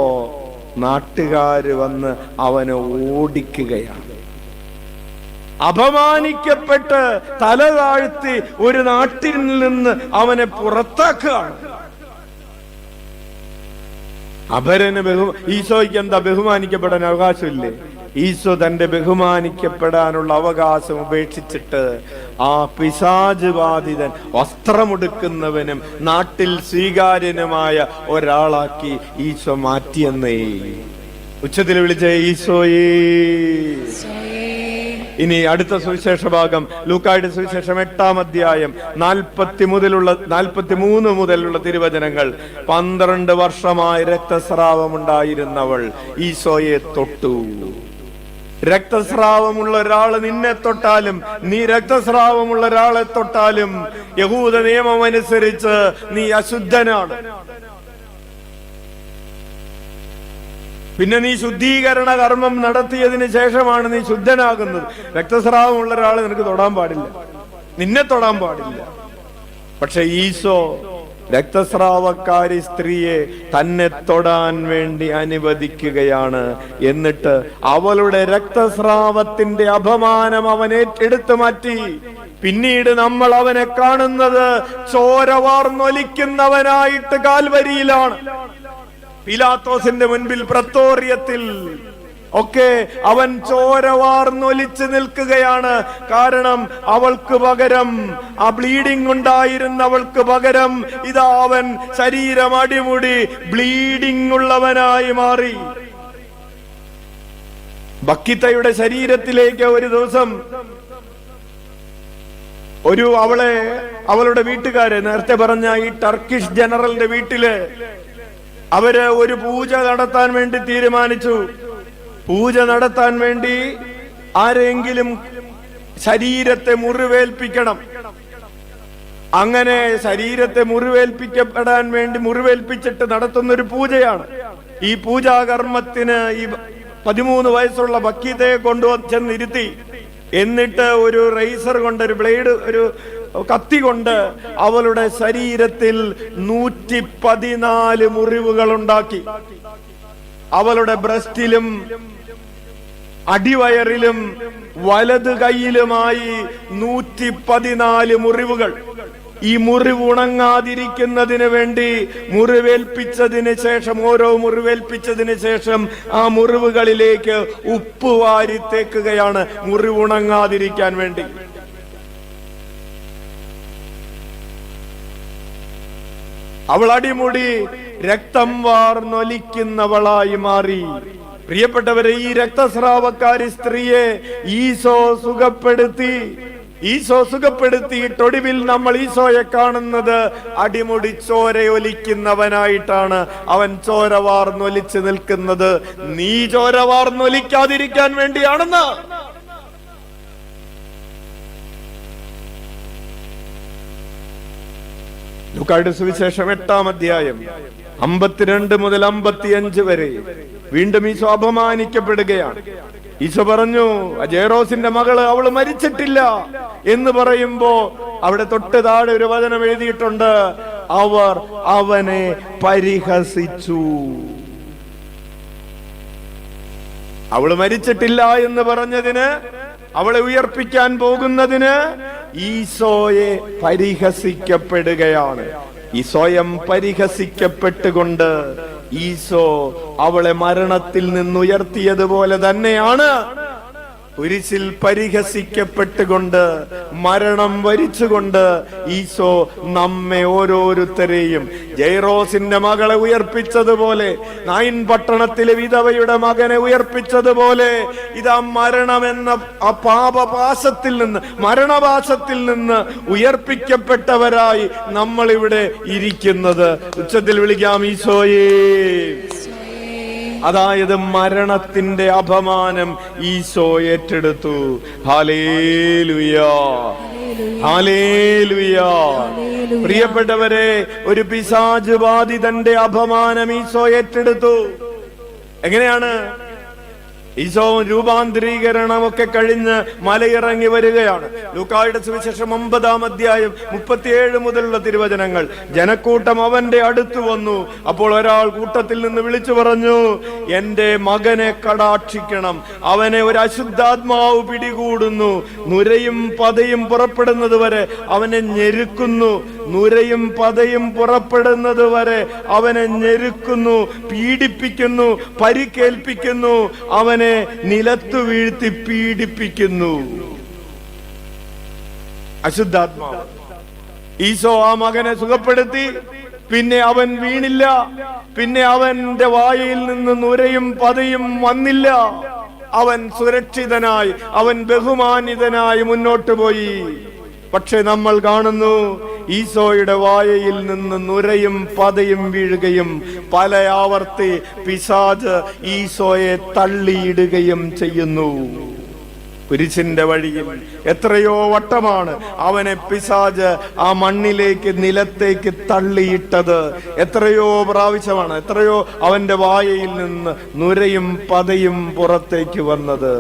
നാട്ടുകാര് വന്ന് അവനെ ഓടിക്കുകയാണ്. അപമാനിക്കപ്പെട്ട് തല താഴ്ത്തി ഒരു നാട്ടിൽ നിന്ന് അവനെ പുറത്താക്കുകയാണ്. ഈശോയ്ക്ക് എന്താ ബഹുമാനിക്കപ്പെടാൻ അവകാശമില്ലേ? ഈശോ തന്റെ ബഹുമാനിക്കപ്പെടാനുള്ള അവകാശം ഉപേക്ഷിച്ചിട്ട് ആ പിശാച് ബാധിതൻ വസ്ത്രമുടുക്കുന്നവനും നാട്ടിൽ സ്വീകാര്യനുമായ ഒരാളാക്കി ഈശോ മാറ്റിയെന്നേ. ഉച്ചത്തിൽ വിളിച്ച ഈശോയേ. ഇനി അടുത്ത സുവിശേഷ ഭാഗം ലൂക്കായുടെ സുവിശേഷം 8-ാം അധ്യായം 43 മുതലുള്ള തിരുവചനങ്ങൾ. 12 വർഷമായി രക്തസ്രാവമുണ്ടായിരുന്നവൾ ഈശോയെ തൊട്ടു. രക്തസ്രാവമുള്ള ഒരാള് നിന്നെ തൊട്ടാലും, നീ രക്തസ്രാവമുള്ള ഒരാളെ തൊട്ടാലും യഹൂദ നിയമം അനുസരിച്ച് നീ അശുദ്ധനാണ്. പിന്നെ നീ ശുദ്ധീകരണ കർമ്മം നടത്തിയതിന് ശേഷമാണ് നീ ശുദ്ധനാകുന്നത്. രക്തസ്രാവമുള്ള ഒരാളെ നിനക്ക് തൊടാൻ പാടില്ല, നിന്നെ തൊടാൻ പാടില്ല. പക്ഷെ ഈശോ രക്തസ്രാവക്കാരി സ്ത്രീയെ തന്നെ തൊടാൻ വേണ്ടി അനുവദിക്കുകയാണ്. എന്നിട്ട് അവളുടെ രക്തസ്രാവത്തിന്റെ അപമാനം അവൻ എടുത്തു മാറ്റി. പിന്നീട് നമ്മൾ അവനെ കാണുന്നത് ചോര വാർന്നൊലിക്കുന്നവനായിട്ട് കാൽവരിയിലാണ്. പിലാത്തോസിന്റെ മുൻപിൽ, പ്രത്തോറിയത്തിൽ ഒക്കെ അവൻ ചോര വാർന്നൊലിച്ച് നിൽക്കുകയാണ്. കാരണം അവൾക്ക് പകരം, ആ ബ്ലീഡിംഗ് ഉണ്ടായിരുന്നവൾക്ക് പകരം ഇതാ അവൻ ശരീരം അടിമുടി ബ്ലീഡിംഗ് ഉള്ളവനായി മാറി. ബക്കിത്തയുടെ ശരീരത്തിലേക്ക് ഒരു ദിവസം അവളുടെ വീട്ടുകാര്, നേരത്തെ പറഞ്ഞ ഈ ടർക്കിഷ് ജനറലിന്റെ വീട്ടില് അവര് ഒരു പൂജ നടത്താൻ വേണ്ടി തീരുമാനിച്ചു. പൂജ നടത്താൻ വേണ്ടി ആരെങ്കിലും ശരീരത്തെ മുറിവേൽപ്പിക്കണം. അങ്ങനെ ശരീരത്തെ മുറിവേൽപ്പിക്കപ്പെടാൻ വേണ്ടി മുറിവേൽപ്പിച്ചിട്ട് നടത്തുന്നൊരു പൂജയാണ്. ഈ പൂജാകർമ്മത്തിന് ഈ 13 വയസ്സുള്ള ബക്കീതയെ കൊണ്ടുവന്നിരുത്തി. എന്നിട്ട് ഒരു റേസർ കൊണ്ട്, ഒരു ബ്ലേഡ്, ഒരു കത്തി കൊണ്ട് അവളുടെ ശരീരത്തിൽ 114 മുറിവുകൾ ഉണ്ടാക്കി. അവളുടെ ബ്രസ്റ്റിലും അടിവയറിലും വലത് കൈയിലുമായി 114 മുറിവുകൾ. ഈ മുറിവ് ഉണങ്ങാതിരിക്കുന്നതിന് വേണ്ടി മുറിവേൽപ്പിച്ചതിന് ശേഷം, ഓരോ മുറിവേൽപ്പിച്ചതിന് ശേഷം ആ മുറിവുകളിലേക്ക് ഉപ്പ് വാരി തേക്കുകയാണ്, മുറിവ് ഉണങ്ങാതിരിക്കാൻ വേണ്ടി. അവൾ അടിമുടി രക്തം വാർന്നൊലിക്കുന്നവളായി മാറി. പ്രിയപ്പെട്ടവരെ, ഈ രക്തസ്രാവക്കാരി സ്ത്രീയെ ഈശോ സുഖപ്പെടുത്തിയിട്ടൊടുവിൽ നമ്മൾ ഈശോയെ കാണുന്നത് അടിമുടി ചോരയൊലിക്കുന്നവനായിട്ടാണ്. അവൻ ചോര വാർന്നൊലിച്ച് നിൽക്കുന്നത് നീ ചോര വാർന്നൊലിക്കാതിരിക്കാൻ വേണ്ടിയാണെന്ന്. ലൂക്കായുടെ സുവിശേഷം 8-ാം അധ്യായം 52 മുതൽ 55 വരെ വീണ്ടും ഈശോ അപമാനിക്കപ്പെടുകയാണ്. ഈശോ പറഞ്ഞു ജയറോസിന്റെ മകള് അവള് മരിച്ചിട്ടില്ല എന്ന് പറയുമ്പോ അവിടെ തൊട്ട് താഴെ ഒരു വചനം എഴുതിയിട്ടുണ്ട്, അവർ അവനെ പരിഹസിച്ചു. അവള് മരിച്ചിട്ടില്ല എന്ന് പറഞ്ഞതിന്, അവളെ ഉയർപ്പിക്കാൻ പോകുന്നതിന് ഈശോയെ പരിഹസിക്കപ്പെടുകയാണ്. ഈ സ്വയം പരിഹസിക്കപ്പെട്ടുകൊണ്ട് ഈശോ അവളെ മരണത്തിൽ നിന്നുയർത്തിയതുപോലെ തന്നെയാണ് കുരിശിൽ പരിഹസിക്കപ്പെട്ടുകൊണ്ട് മരണം വരിച്ചുകൊണ്ട് ഈശോ നമ്മെ ഓരോരുത്തരെയും ജൈറോസിന്റെ മകളെ ഉയർപ്പിച്ചതുപോലെ, നായിൻ പട്ടണത്തിലെ വിധവയുടെ മകനെ ഉയർപ്പിച്ചതുപോലെ, ഇതാ മരണമെന്ന ആ പാപപാശത്തിൽ നിന്ന്, മരണപാശത്തിൽ നിന്ന് ഉയർപ്പിക്കപ്പെട്ടവരായി നമ്മൾ ഇവിടെ ഇരിക്കുന്നത്. ഉച്ചത്തിൽ വിളിക്കാം ഈശോയേ. അതായത് മരണത്തിന്റെ അപമാനം ഈശോ ഏറ്റെടുത്തു. ഹല്ലേലൂയാ, ഹല്ലേലൂയാ. പ്രിയപ്പെട്ടവരെ, ഒരു പിശാച് ബാധിതന്റെ അപമാനം ഈശോ ഏറ്റെടുത്തു. എങ്ങനെയാണ്? ഈശോ രൂപാന്തരീകരണമൊക്കെ കഴിഞ്ഞ് മലയിറങ്ങി വരികയാണ്. ലൂക്കായുടെ സുവിശേഷം 9-ാം അധ്യായം 37 മുതലുള്ള തിരുവചനങ്ങൾ. ജനക്കൂട്ടം അവന്റെ അടുത്ത് വന്നു. അപ്പോൾ ഒരാൾ കൂട്ടത്തിൽ നിന്ന് വിളിച്ചു പറഞ്ഞു, എന്റെ മകനെ കടാക്ഷിക്കണം, അവനെ ഒരു അശുദ്ധാത്മാവ് പിടികൂടുന്നു, നുരയും പതയും പുറപ്പെടുന്നത് വരെ അവനെ ഞെരുക്കുന്നു, നുരയും പതയും പുറപ്പെടുന്നത് വരെ അവനെ ഞെരുക്കുന്നു, പീഡിപ്പിക്കുന്നു, പരിക്കേൽപ്പിക്കുന്നു, അവനെ നിലത്തു വീഴ്ത്തി പീഡിപ്പിക്കുന്നു. അശുദ്ധാത്മാവ്. ഈശോ ആ മകനെ സുഖപ്പെടുത്തി. പിന്നെ അവൻ വീണില്ല. പിന്നെ അവന്റെ വായിൽ നിന്ന് നുരയും പതയും വന്നില്ല. അവൻ സുരക്ഷിതനായി, അവൻ ബഹുമാനിതനായി മുന്നോട്ട് പോയി. പക്ഷെ നമ്മൾ കാണുന്നു, ഈശോയുടെ വായയിൽ നിന്ന് നുരയും പതയും വീഴുകയും പല ആവർത്തി പിശാച് ഈശോയെ തള്ളിയിടുകയും ചെയ്യുന്നു. കുരിശിന്റെ വഴിയിൽ എത്രയോ വട്ടമാണ് അവനെ പിശാച് ആ മണ്ണിലേക്ക്, നിലത്തേക്ക് തള്ളിയിട്ടത്. എത്രയോ പ്രാവശ്യമാണ്, എത്രയോ അവന്റെ വായയിൽ നിന്ന് നുരയും പതയും പുറത്തേക്ക് വന്നത്.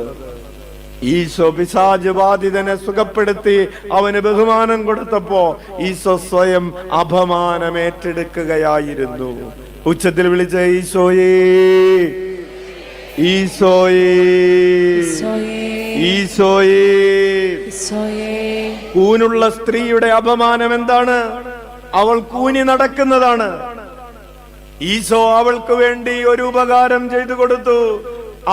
ഈശോ പിശാച് ബാധിതനെ സുഖപ്പെടുത്തി അവന് ബഹുമാനം കൊടുത്തപ്പോ ഈശോ സ്വയം അപമാനം ഏറ്റെടുക്കുകയായിരുന്നു. ഉച്ചത്തിൽ വിളിച്ച ഈശോയേ, ഈശോയേ, ഈശോയേ. കൂനുള്ള സ്ത്രീയുടെ അപമാനം എന്താണ്? അവൾ കൂനി നടക്കുന്നതാണ്. ഈശോ അവൾക്ക് വേണ്ടി ഒരു ഉപകാരം ചെയ്തു കൊടുത്തു.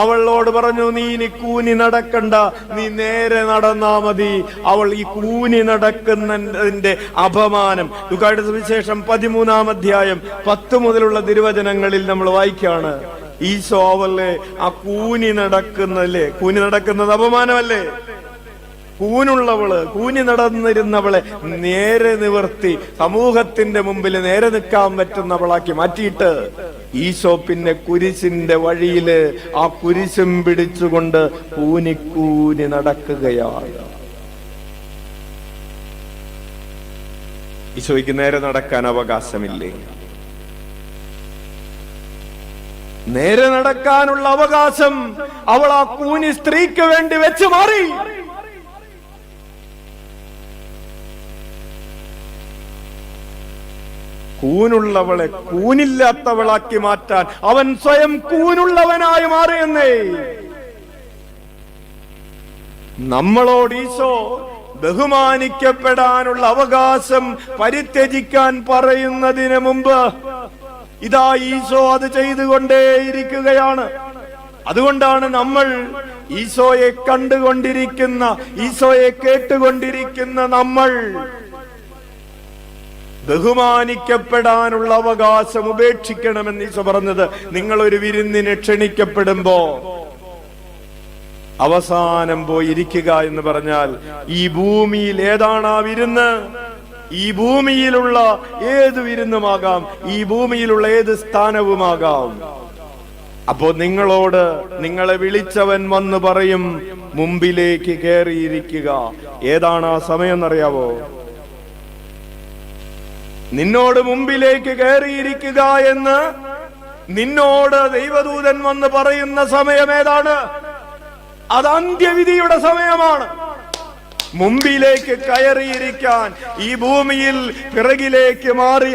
അവളോട് പറഞ്ഞു, നീ ഇനി കൂനി നടക്കണ്ട, നീ നേരെ നടന്നാ മതി. അവൾ ഈ കൂനി നടക്കുന്നതിന്റെ അപമാനം ലൂക്കായുടെ സുവിശേഷം 13-ാം അധ്യായം 10 മുതലുള്ള തിരുവചനങ്ങളിൽ നമ്മൾ വായിക്കാണ്. ഈശോ അവളെ ആ കൂനി നടക്കുന്നത് അപമാനമല്ലേ? കൂനുള്ളവള്, കൂനി നടന്നിരുന്നവളെ നേരെ നിവർത്തി സമൂഹത്തിന്റെ മുമ്പിൽ നേരെ നിൽക്കാൻ പറ്റുന്നവളാക്കി മാറ്റിയിട്ട് ഈശോ പിന്നെ കുരിശിന്റെ വഴിയില് ആ കുരിശും പിടിച്ചുകൊണ്ട് കൂനി നടക്കുകയാണ്. ഈശോയ്ക്ക് നേരെ നടക്കാൻ അവകാശമില്ലേ? നേരെ നടക്കാനുള്ള അവകാശം അവൾ ആ കൂനി സ്ത്രീക്ക് വേണ്ടി വെച്ച് മാറി. കൂനുള്ളവളെ കൂനില്ലാത്തവളാക്കി മാറ്റാൻ അവൻ സ്വയം കൂനുള്ളവനായി മാറിയെന്നേ. നമ്മളോട് ഈശോ ബഹുമാനിക്കപ്പെടാനുള്ള അവകാശം പരിത്യജിക്കാൻ പറയുന്നതിന് മുമ്പ് ഇതാ ഈശോ അത് ചെയ്തുകൊണ്ടേയിരിക്കുകയാണ്. അതുകൊണ്ടാണ് നമ്മൾ ഈശോയെ കണ്ടുകൊണ്ടിരിക്കുന്ന, ഈശോയെ കേട്ടുകൊണ്ടിരിക്കുന്ന നമ്മൾ ബഹുമാനിക്കപ്പെടാനുള്ള അവകാശം ഉപേക്ഷിക്കണമെന്ന് ഈശോ പറഞ്ഞത്. നിങ്ങൾ ഒരു വിരുന്നിന് ക്ഷണിക്കപ്പെടുമ്പോ അവസാനം പോയിരിക്കുക എന്ന് പറഞ്ഞാൽ, ഈ ഭൂമിയിൽ ഏതാണ് ആ വിരുന്ന്? ഈ ഭൂമിയിലുള്ള ഏത് വിരുന്നുമാകാം, ഈ ഭൂമിയിലുള്ള ഏത് സ്ഥാനവുമാകാം. അപ്പോ നിങ്ങളോട് നിങ്ങളെ വിളിച്ചവൻ വന്ന് പറയും, മുമ്പിലേക്ക് കയറിയിരിക്കുക. ഏതാണ് ആ സമയം എന്നറിയാവോ? നിന്നോട് മുമ്പിലേക്ക് കയറിയിരിക്കുക എന്ന് നിന്നോട് ദൈവദൂതൻ വന്ന് പറയുന്ന സമയം ഏതാണ്? അത് അന്ത്യവിധിയുടെ സമയമാണ്. മുമ്പിലേക്ക് കയറിയിരിക്കാൻ, ഈ ഭൂമിയിൽ പിറകിലേക്ക് മാറി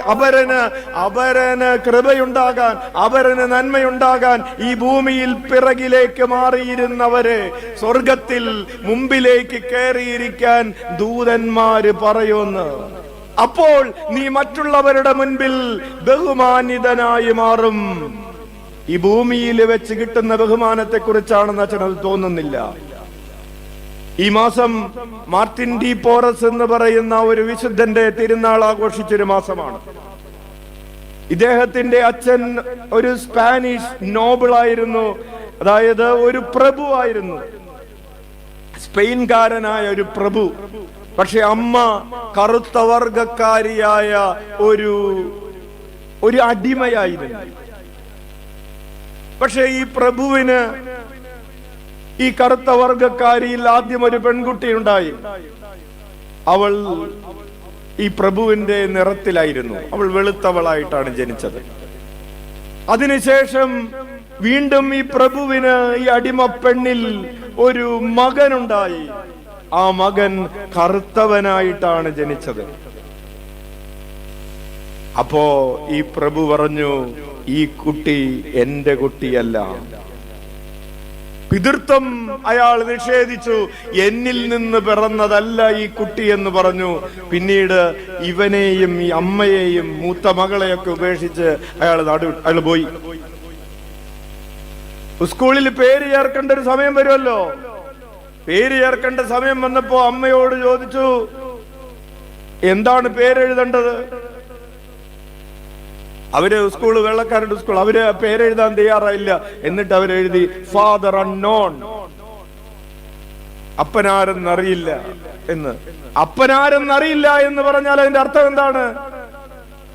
അപരന് കൃപയുണ്ടാകാൻ, അപരന് നന്മയുണ്ടാകാൻ ഈ ഭൂമിയിൽ പിറകിലേക്ക് മാറിയിരുന്നവരെ സ്വർഗത്തിൽ മുമ്പിലേക്ക് കയറിയിരിക്കാൻ ദൂതന്മാര് പറയുന്നു. അപ്പോൾ നീ മറ്റുള്ളവരുടെ മുൻപിൽ ബഹുമാനിതനായി മാറും. ഈ ഭൂമിയിൽ വെച്ച് കിട്ടുന്ന ബഹുമാനത്തെ കുറിച്ചാണെന്ന് അച്ഛനത് തോന്നുന്നില്ല. ഈ മാസം മാർട്ടിൻ ഡി പോറസ് എന്ന് പറയുന്ന ഒരു വിശുദ്ധന്റെ തിരുനാൾ ആഘോഷിച്ചൊരു മാസമാണ്. ഇദ്ദേഹത്തിന്റെ അച്ഛൻ ഒരു സ്പാനിഷ് നോബിളായിരുന്നു, അതായത് ഒരു പ്രഭുവായിരുന്നു, സ്പെയിൻകാരനായ ഒരു പ്രഭു. പക്ഷെ അമ്മ കറുത്ത വർഗക്കാരിയായ ഒരു അടിമയായിരുന്നു. പക്ഷെ ഈ പ്രഭുവിന് ഈ കറുത്ത വർഗക്കാരിയിൽ ആദ്യം ഒരു പെൺകുട്ടി ഉണ്ടായി. അവൾ ഈ പ്രഭുവിന്റെ നിറത്തിലായിരുന്നു. അവൾ വെളുത്തവളായിട്ടാണ് ജനിച്ചത്. അതിനുശേഷം വീണ്ടും ഈ പ്രഭുവിന് ഈ അടിമ പെണ്ണിൽ ഒരു മകനുണ്ടായി. ആ മകൻ കറുത്തവനായിട്ടാണ് ജനിച്ചത്. അപ്പോ ഈ പ്രഭു പറഞ്ഞു, ഈ കുട്ടി എന്റെ കുട്ടിയല്ല. പിതൃത്വം അയാൾ നിഷേധിച്ചു. എന്നിൽ നിന്ന് പിറന്നതല്ല ഈ കുട്ടി എന്ന് പറഞ്ഞു. പിന്നീട് ഇവനെയും ഈ അമ്മയെയും മൂത്ത മകളെയൊക്കെ ഉപേക്ഷിച്ച് അയാൾ പോയി. സ്കൂളിൽ പേര് ചേർക്കേണ്ട ഒരു സമയം വരുമല്ലോ. പേര് ചേർക്കേണ്ട സമയം വന്നപ്പോ അമ്മയോട് ചോദിച്ചു, എന്താണ് പേരെഴുതേണ്ടത്? അവര് സ്കൂള്, വെള്ളക്കാരുടെ സ്കൂൾ, അവര് പേരെഴുതാൻ തയ്യാറായില്ല. എന്നിട്ട് അവരെഴുതി ഫാദർ അൺനോൺ, അപ്പനാരെന്നറിയില്ല എന്ന്. അപ്പനാരെന്നറിയില്ല എന്ന് പറഞ്ഞാൽ അതിന്റെ അർത്ഥം എന്താണ്?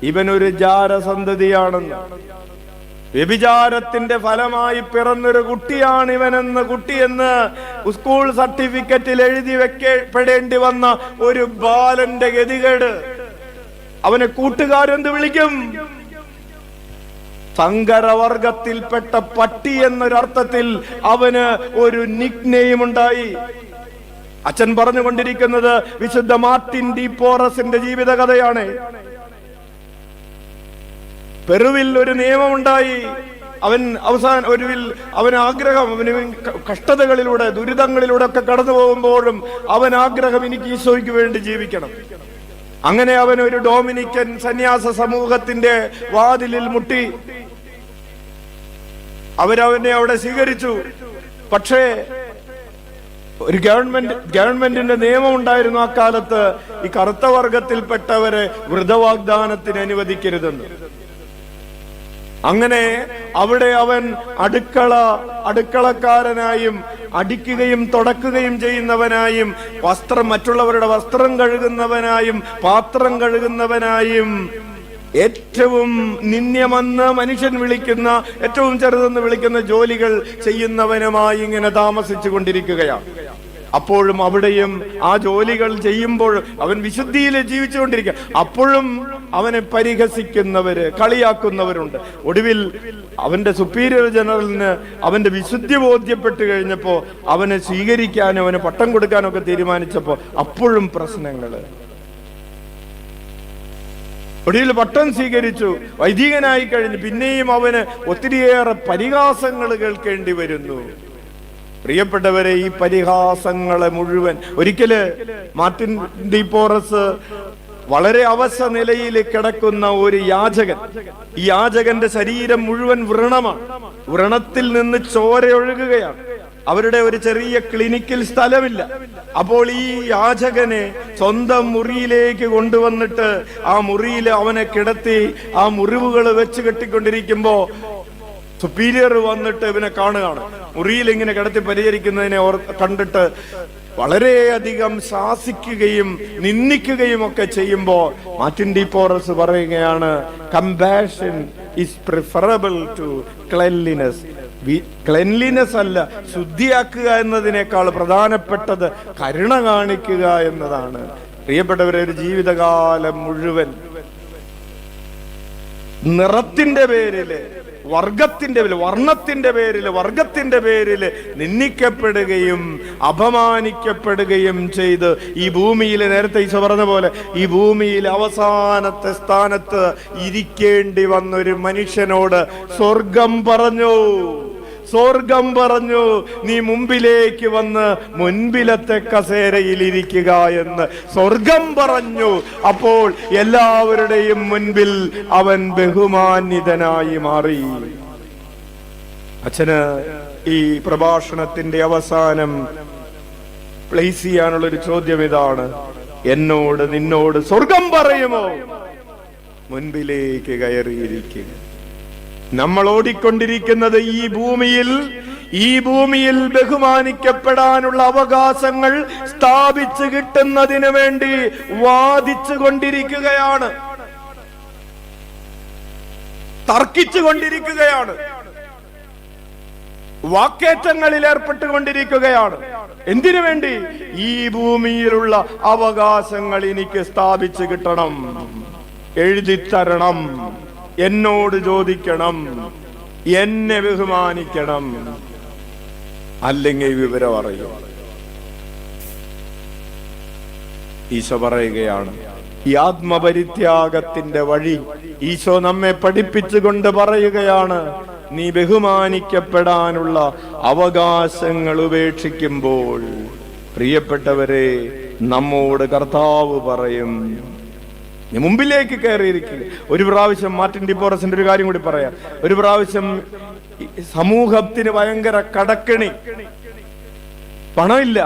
ഇവനൊരു ജാരസന്തതിയാണെന്ന്. വ്യഭിചാരത്തിന്റെ ഫലമായി പിറന്നൊരു കുട്ടിയാണ് ഇവനെന്ന്, കുട്ടിയെന്ന് സ്കൂൾ സർട്ടിഫിക്കറ്റിൽ എഴുതി വെക്കപ്പെടേണ്ടി വന്ന ഒരു ബാലന്റെ ഗതികേട്. അവനെ കൂട്ടുകാരെന്ത് വിളിക്കും? സങ്കരവർഗത്തിൽപ്പെട്ട പട്ടി എന്നൊരർത്ഥത്തിൽ അവന് ഒരു നിക്നെയിം ഉണ്ടായി. അച്ഛൻ പറഞ്ഞുകൊണ്ടിരിക്കുന്നത് വിശുദ്ധ മാർട്ടിൻ ഡി പോറസിന്റെ ജീവിത കഥയാണ്. പെറുവിൽ ഒരു നിയമമുണ്ടായി. അവന് ആഗ്രഹം, അവന് കഷ്ടതകളിലൂടെ ദുരിതങ്ങളിലൂടെ ഒക്കെ കടന്നു പോകുമ്പോഴും അവൻ ആഗ്രഹം, എനിക്ക് ഈശോയ്ക്ക് വേണ്ടി ജീവിക്കണം. അങ്ങനെ അവൻ ഒരു ഡൊമിനിക്കൻ സന്യാസ സമൂഹത്തിന്റെ വാതിലിൽ മുട്ടി. അവരവനെ അവിടെ സ്വീകരിച്ചു. പക്ഷേ ഒരു ഗവൺമെന്റിന്റെ നിയമം ഉണ്ടായിരുന്നു ആ കാലത്ത്, ഈ കറുത്ത വർഗത്തിൽപ്പെട്ടവരെ വൃതവാഗ്ദാനത്തിന് അനുവദിക്കരുതെന്ന്. അങ്ങനെ അവിടെ അവൻ അടുക്കളക്കാരനായും അടിക്കുകയും തുടക്കുകയും ചെയ്യുന്നവനായും മറ്റുള്ളവരുടെ വസ്ത്രം കഴുകുന്നവനായും പാത്രം കഴുകുന്നവനായും ഏറ്റവും നിന്ദ്യമെന്ന് മനുഷ്യൻ വിളിക്കുന്ന, ഏറ്റവും ചെറുതെന്ന് വിളിക്കുന്ന ജോലികൾ ചെയ്യുന്നവനുമായി ഇങ്ങനെ താമസിച്ചു കൊണ്ടിരിക്കുകയാണ്. അപ്പോഴും അവിടെയും ആ ജോലികൾ ചെയ്യുമ്പോൾ അവൻ വിശുദ്ധിയിൽ ജീവിച്ചുകൊണ്ടിരിക്കുക. അപ്പോഴും അവനെ പരിഹസിക്കുന്നവര്, കളിയാക്കുന്നവരുണ്ട്. ഒടുവിൽ അവന്റെ സുപ്പീരിയർ ജനറലിന് അവന്റെ വിശുദ്ധി ബോധ്യപ്പെട്ട് കഴിഞ്ഞപ്പോ അവനെ സ്വീകരിക്കാനും അവന് പട്ടം കൊടുക്കാനും ഒക്കെ തീരുമാനിച്ചപ്പോ അപ്പോഴും പ്രശ്നങ്ങള്. ഒടുവിൽ പട്ടം സ്വീകരിച്ചു, വൈദികനായി കഴിഞ്ഞു. പിന്നെയും അവന് ഒത്തിരിയേറെ പരിഹാസങ്ങൾ കേൾക്കേണ്ടി വരുന്നു. പ്രിയപ്പെട്ടവരെ, ഈ പരിഹാസങ്ങളെ മുഴുവൻ ഒരിക്കല് മാർട്ടിൻ ഡി പോറസ് വളരെ അവശ നിലയിൽ കിടക്കുന്ന ഒരു യാചകൻ, ഈ യാചകന്റെ ശരീരം മുഴുവൻ വ്രണമാണ്. വ്രണത്തിൽ നിന്ന് ചോര ഒഴുകുകയാണ്. അവരുടെ ഒരു ചെറിയ ക്ലിനിക്കിൽ സ്ഥലമില്ല. അപ്പോൾ ഈ യാചകനെ സ്വന്തം മുറിയിലേക്ക് കൊണ്ടുവന്നിട്ട് ആ മുറിയിൽ അവനെ കിടത്തി ആ മുറിവുകൾ വെച്ച് കെട്ടിക്കൊണ്ടിരിക്കുമ്പോ സുപ്പീരിയർ വന്നിട്ട് ഇവനെ കാണുകയാണ്. മുറിയിൽ ഇങ്ങനെ കിടത്തി പരിചരിക്കുന്നതിനെ കണ്ടിട്ട് വളരെയധികം ശാസിക്കുകയും നിന്ദിക്കുകയും ഒക്കെ ചെയ്യുമ്പോൾ മാർട്ടിൻ ഡി പോറസ് പറയുകയാണ്, compassion is preferable to cleanliness. Cleanliness അല്ല, ശുദ്ധിയാക്കുക എന്നതിനേക്കാൾ പ്രധാനപ്പെട്ടത് കരുണ കാണിക്കുക എന്നതാണ്. പ്രിയപ്പെട്ടവരെ, ഒരു ജീവിതകാലം മുഴുവൻ നിറത്തിന്റെ പേരില് വർഗത്തിന്റെ പേരിൽ, വർണ്ണത്തിന്റെ പേരിൽ, വർഗത്തിന്റെ പേരിൽ നിന്ദിക്കപ്പെടുകയും അപമാനിക്കപ്പെടുകയും ചെയ്ത് ഈ ഭൂമിയിൽ, നേരത്തെ ഈശോ പറഞ്ഞ പോലെ, ഈ ഭൂമിയിൽ അവസാനത്തെ സ്ഥാനത്ത് ഇരിക്കേണ്ടി വന്നൊരു മനുഷ്യനോട് സ്വർഗം പറഞ്ഞു, നീ മുമ്പിലേക്ക് വന്ന് മുൻപിലത്തെ കസേരയിൽ ഇരിക്കുക എന്ന് സ്വർഗം പറഞ്ഞു. അപ്പോൾ എല്ലാവരുടെയും മുൻപിൽ അവൻ ബഹുമാന്യതനായി മാറി. അച്ഛന് ഈ പ്രഭാഷണത്തിന്റെ അവസാനം പ്ലേസ് ചെയ്യാനുള്ളൊരു ചോദ്യം ഇതാണ്: എന്നോട് നിന്നോട് സ്വർഗം പറയുമോ? മുൻപിലേക്ക് കയറിയിരിക്കുക. നമ്മൾ ഓടിക്കൊണ്ടിരിക്കുന്നത് ഈ ഭൂമിയിൽ ബഹുമാനിക്കപ്പെടാനുള്ള അവകാശങ്ങൾ സ്ഥാപിച്ചു കിട്ടുന്നതിന് വേണ്ടി വാദിച്ചു കൊണ്ടിരിക്കുകയാണ്, തർക്കിച്ചു കൊണ്ടിരിക്കുകയാണ്, വാക്കേറ്റങ്ങളിൽ ഏർപ്പെട്ടുകൊണ്ടിരിക്കുകയാണ്. എന്തിനു വേണ്ടി? ഈ ഭൂമിയിലുള്ള അവകാശങ്ങൾ എനിക്ക് സ്ഥാപിച്ചു കിട്ടണം, എഴുതിത്തരണം, എന്നോട് ചോദിക്കണം, എന്നെ ബഹുമാനിക്കണം, അല്ലെങ്കിൽ വിവരം അറിയും. ഈശോ പറയുകയാണ്, ഈ ആത്മപരിത്യാഗത്തിന്റെ വഴി ഈശോ നമ്മെ പഠിപ്പിച്ചുകൊണ്ട് പറയുകയാണ്: നീ ബഹുമാനിക്കപ്പെടാനുള്ള അവകാശങ്ങൾ ഉപേക്ഷിക്കുമ്പോൾ, പ്രിയപ്പെട്ടവരെ, നമ്മോട് കർത്താവ് പറയും, നീ മുമ്പിലേക്ക് കയറിയിരിക്കുക. ഒരു പ്രാവശ്യം മാർട്ടിൻ ഡിപ്പോറസിന്റെ ഒരു കാര്യം കൂടി പറയാം. ഒരു പ്രാവശ്യം സമൂഹത്തിന് ഭയങ്കര കടക്കണി, പണമില്ല.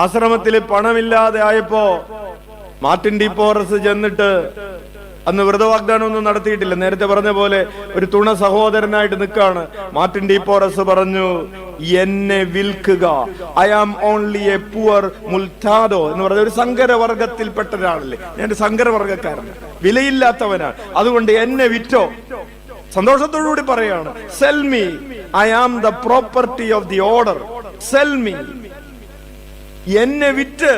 ആശ്രമത്തില് പണമില്ലാതെ ആയപ്പോ മാർട്ടിൻ ഡിപ്പോറസ് ചെന്നിട്ട്, അന്ന് വ്രതവാഗ്ദാനം ഒന്നും നടത്തിയിട്ടില്ല, നേരത്തെ പറഞ്ഞ പോലെ ഒരു തുണ സഹോദരനായിട്ട് നിൽക്കാണ്. മാർട്ടിൻ ഡിപ്പോറസ് പറഞ്ഞു, എന്നെ വിൽക്കുക, I am only a poor mulatto എന്ന് പറഞ്ഞ ഒരു സങ്കരവർഗത്തിൽപ്പെട്ട ഒരാളല്ലേ, ഞാൻ സങ്കരവർഗക്കാരനാണ്, വിലയില്ലാത്തവനാണ്, അതുകൊണ്ട് എന്നെ വിറ്റോ. സന്തോഷത്തോടുകൂടി പറയാണ്, sell me, I am the property of the order, sell me. എന്നെ വിറ്റ്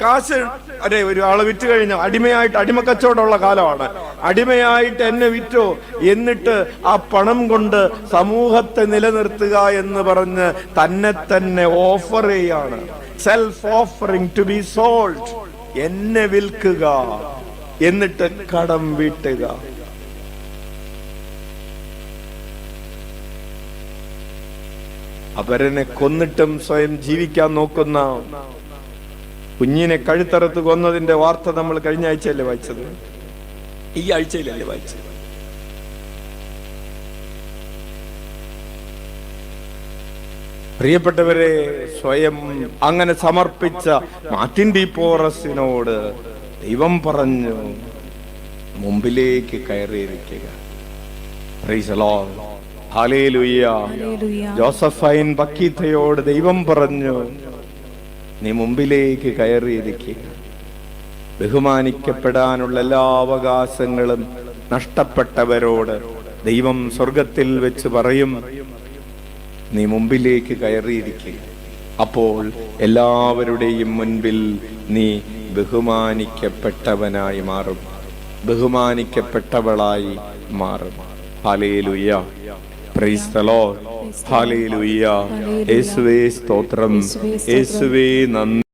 കാശ്, അതെ, ഒരാളെ വിറ്റ് കഴിഞ്ഞാൽ അടിമയായിട്ട്, അടിമക്കച്ചവടമുള്ള കാലമാണ്, അടിമയായിട്ട് എന്നെ വിറ്റോ, എന്നിട്ട് ആ പണം കൊണ്ട് സമൂഹത്തെ നിലനിർത്തുക എന്ന് പറഞ്ഞ് തന്നെ ഓഫർ ചെയ്യാണ്. Self offering to be sold. എന്നെ വിൽക്കുക, എന്നിട്ട് കടം വീട്ടുക. അവരനെ കൊന്നിട്ടും സ്വയം ജീവിക്കാൻ നോക്കുന്ന കുഞ്ഞിനെ കഴുത്തറുത്ത് കൊന്നതിന്റെ വാർത്ത നമ്മൾ കഴിഞ്ഞ ആഴ്ചയല്ലേ വായിച്ചത്? ഈ ആഴ്ചയിലല്ലേ വായിച്ചത്? പ്രിയപ്പെട്ടവരെ, സ്വയം അങ്ങനെ സമർപ്പിച്ച മാർട്ടിൻ ഡിപ്പോറസിനോട് ദൈവം പറഞ്ഞു, മുമ്പിലേക്ക് കയറിയിരിക്കുക. Praise the Lord, hallelujah. Josephine ബക്കീത്തയോട് ദൈവം പറഞ്ഞു, നീ മുമ്പിലേക്ക് കയറിയിരിക്കുക. ബഹുമാനിക്കപ്പെടാനുള്ള എല്ലാ അവകാശങ്ങളും നഷ്ടപ്പെട്ടവരോട് ദൈവം സ്വർഗത്തിൽ വെച്ച് പറയും, നീ മുമ്പിലേക്ക് കയറിയിരിക്കുക. അപ്പോൾ എല്ലാവരുടെയും മുൻപിൽ നീ ബഹുമാനിക്കപ്പെട്ടവനായി മാറും, ബഹുമാനിക്കപ്പെട്ടവളായി മാറും. Hallelujah, price the Lord, hallelujah. യേശുവേ സ്തോത്രം, യേശുവേ നന്ദി.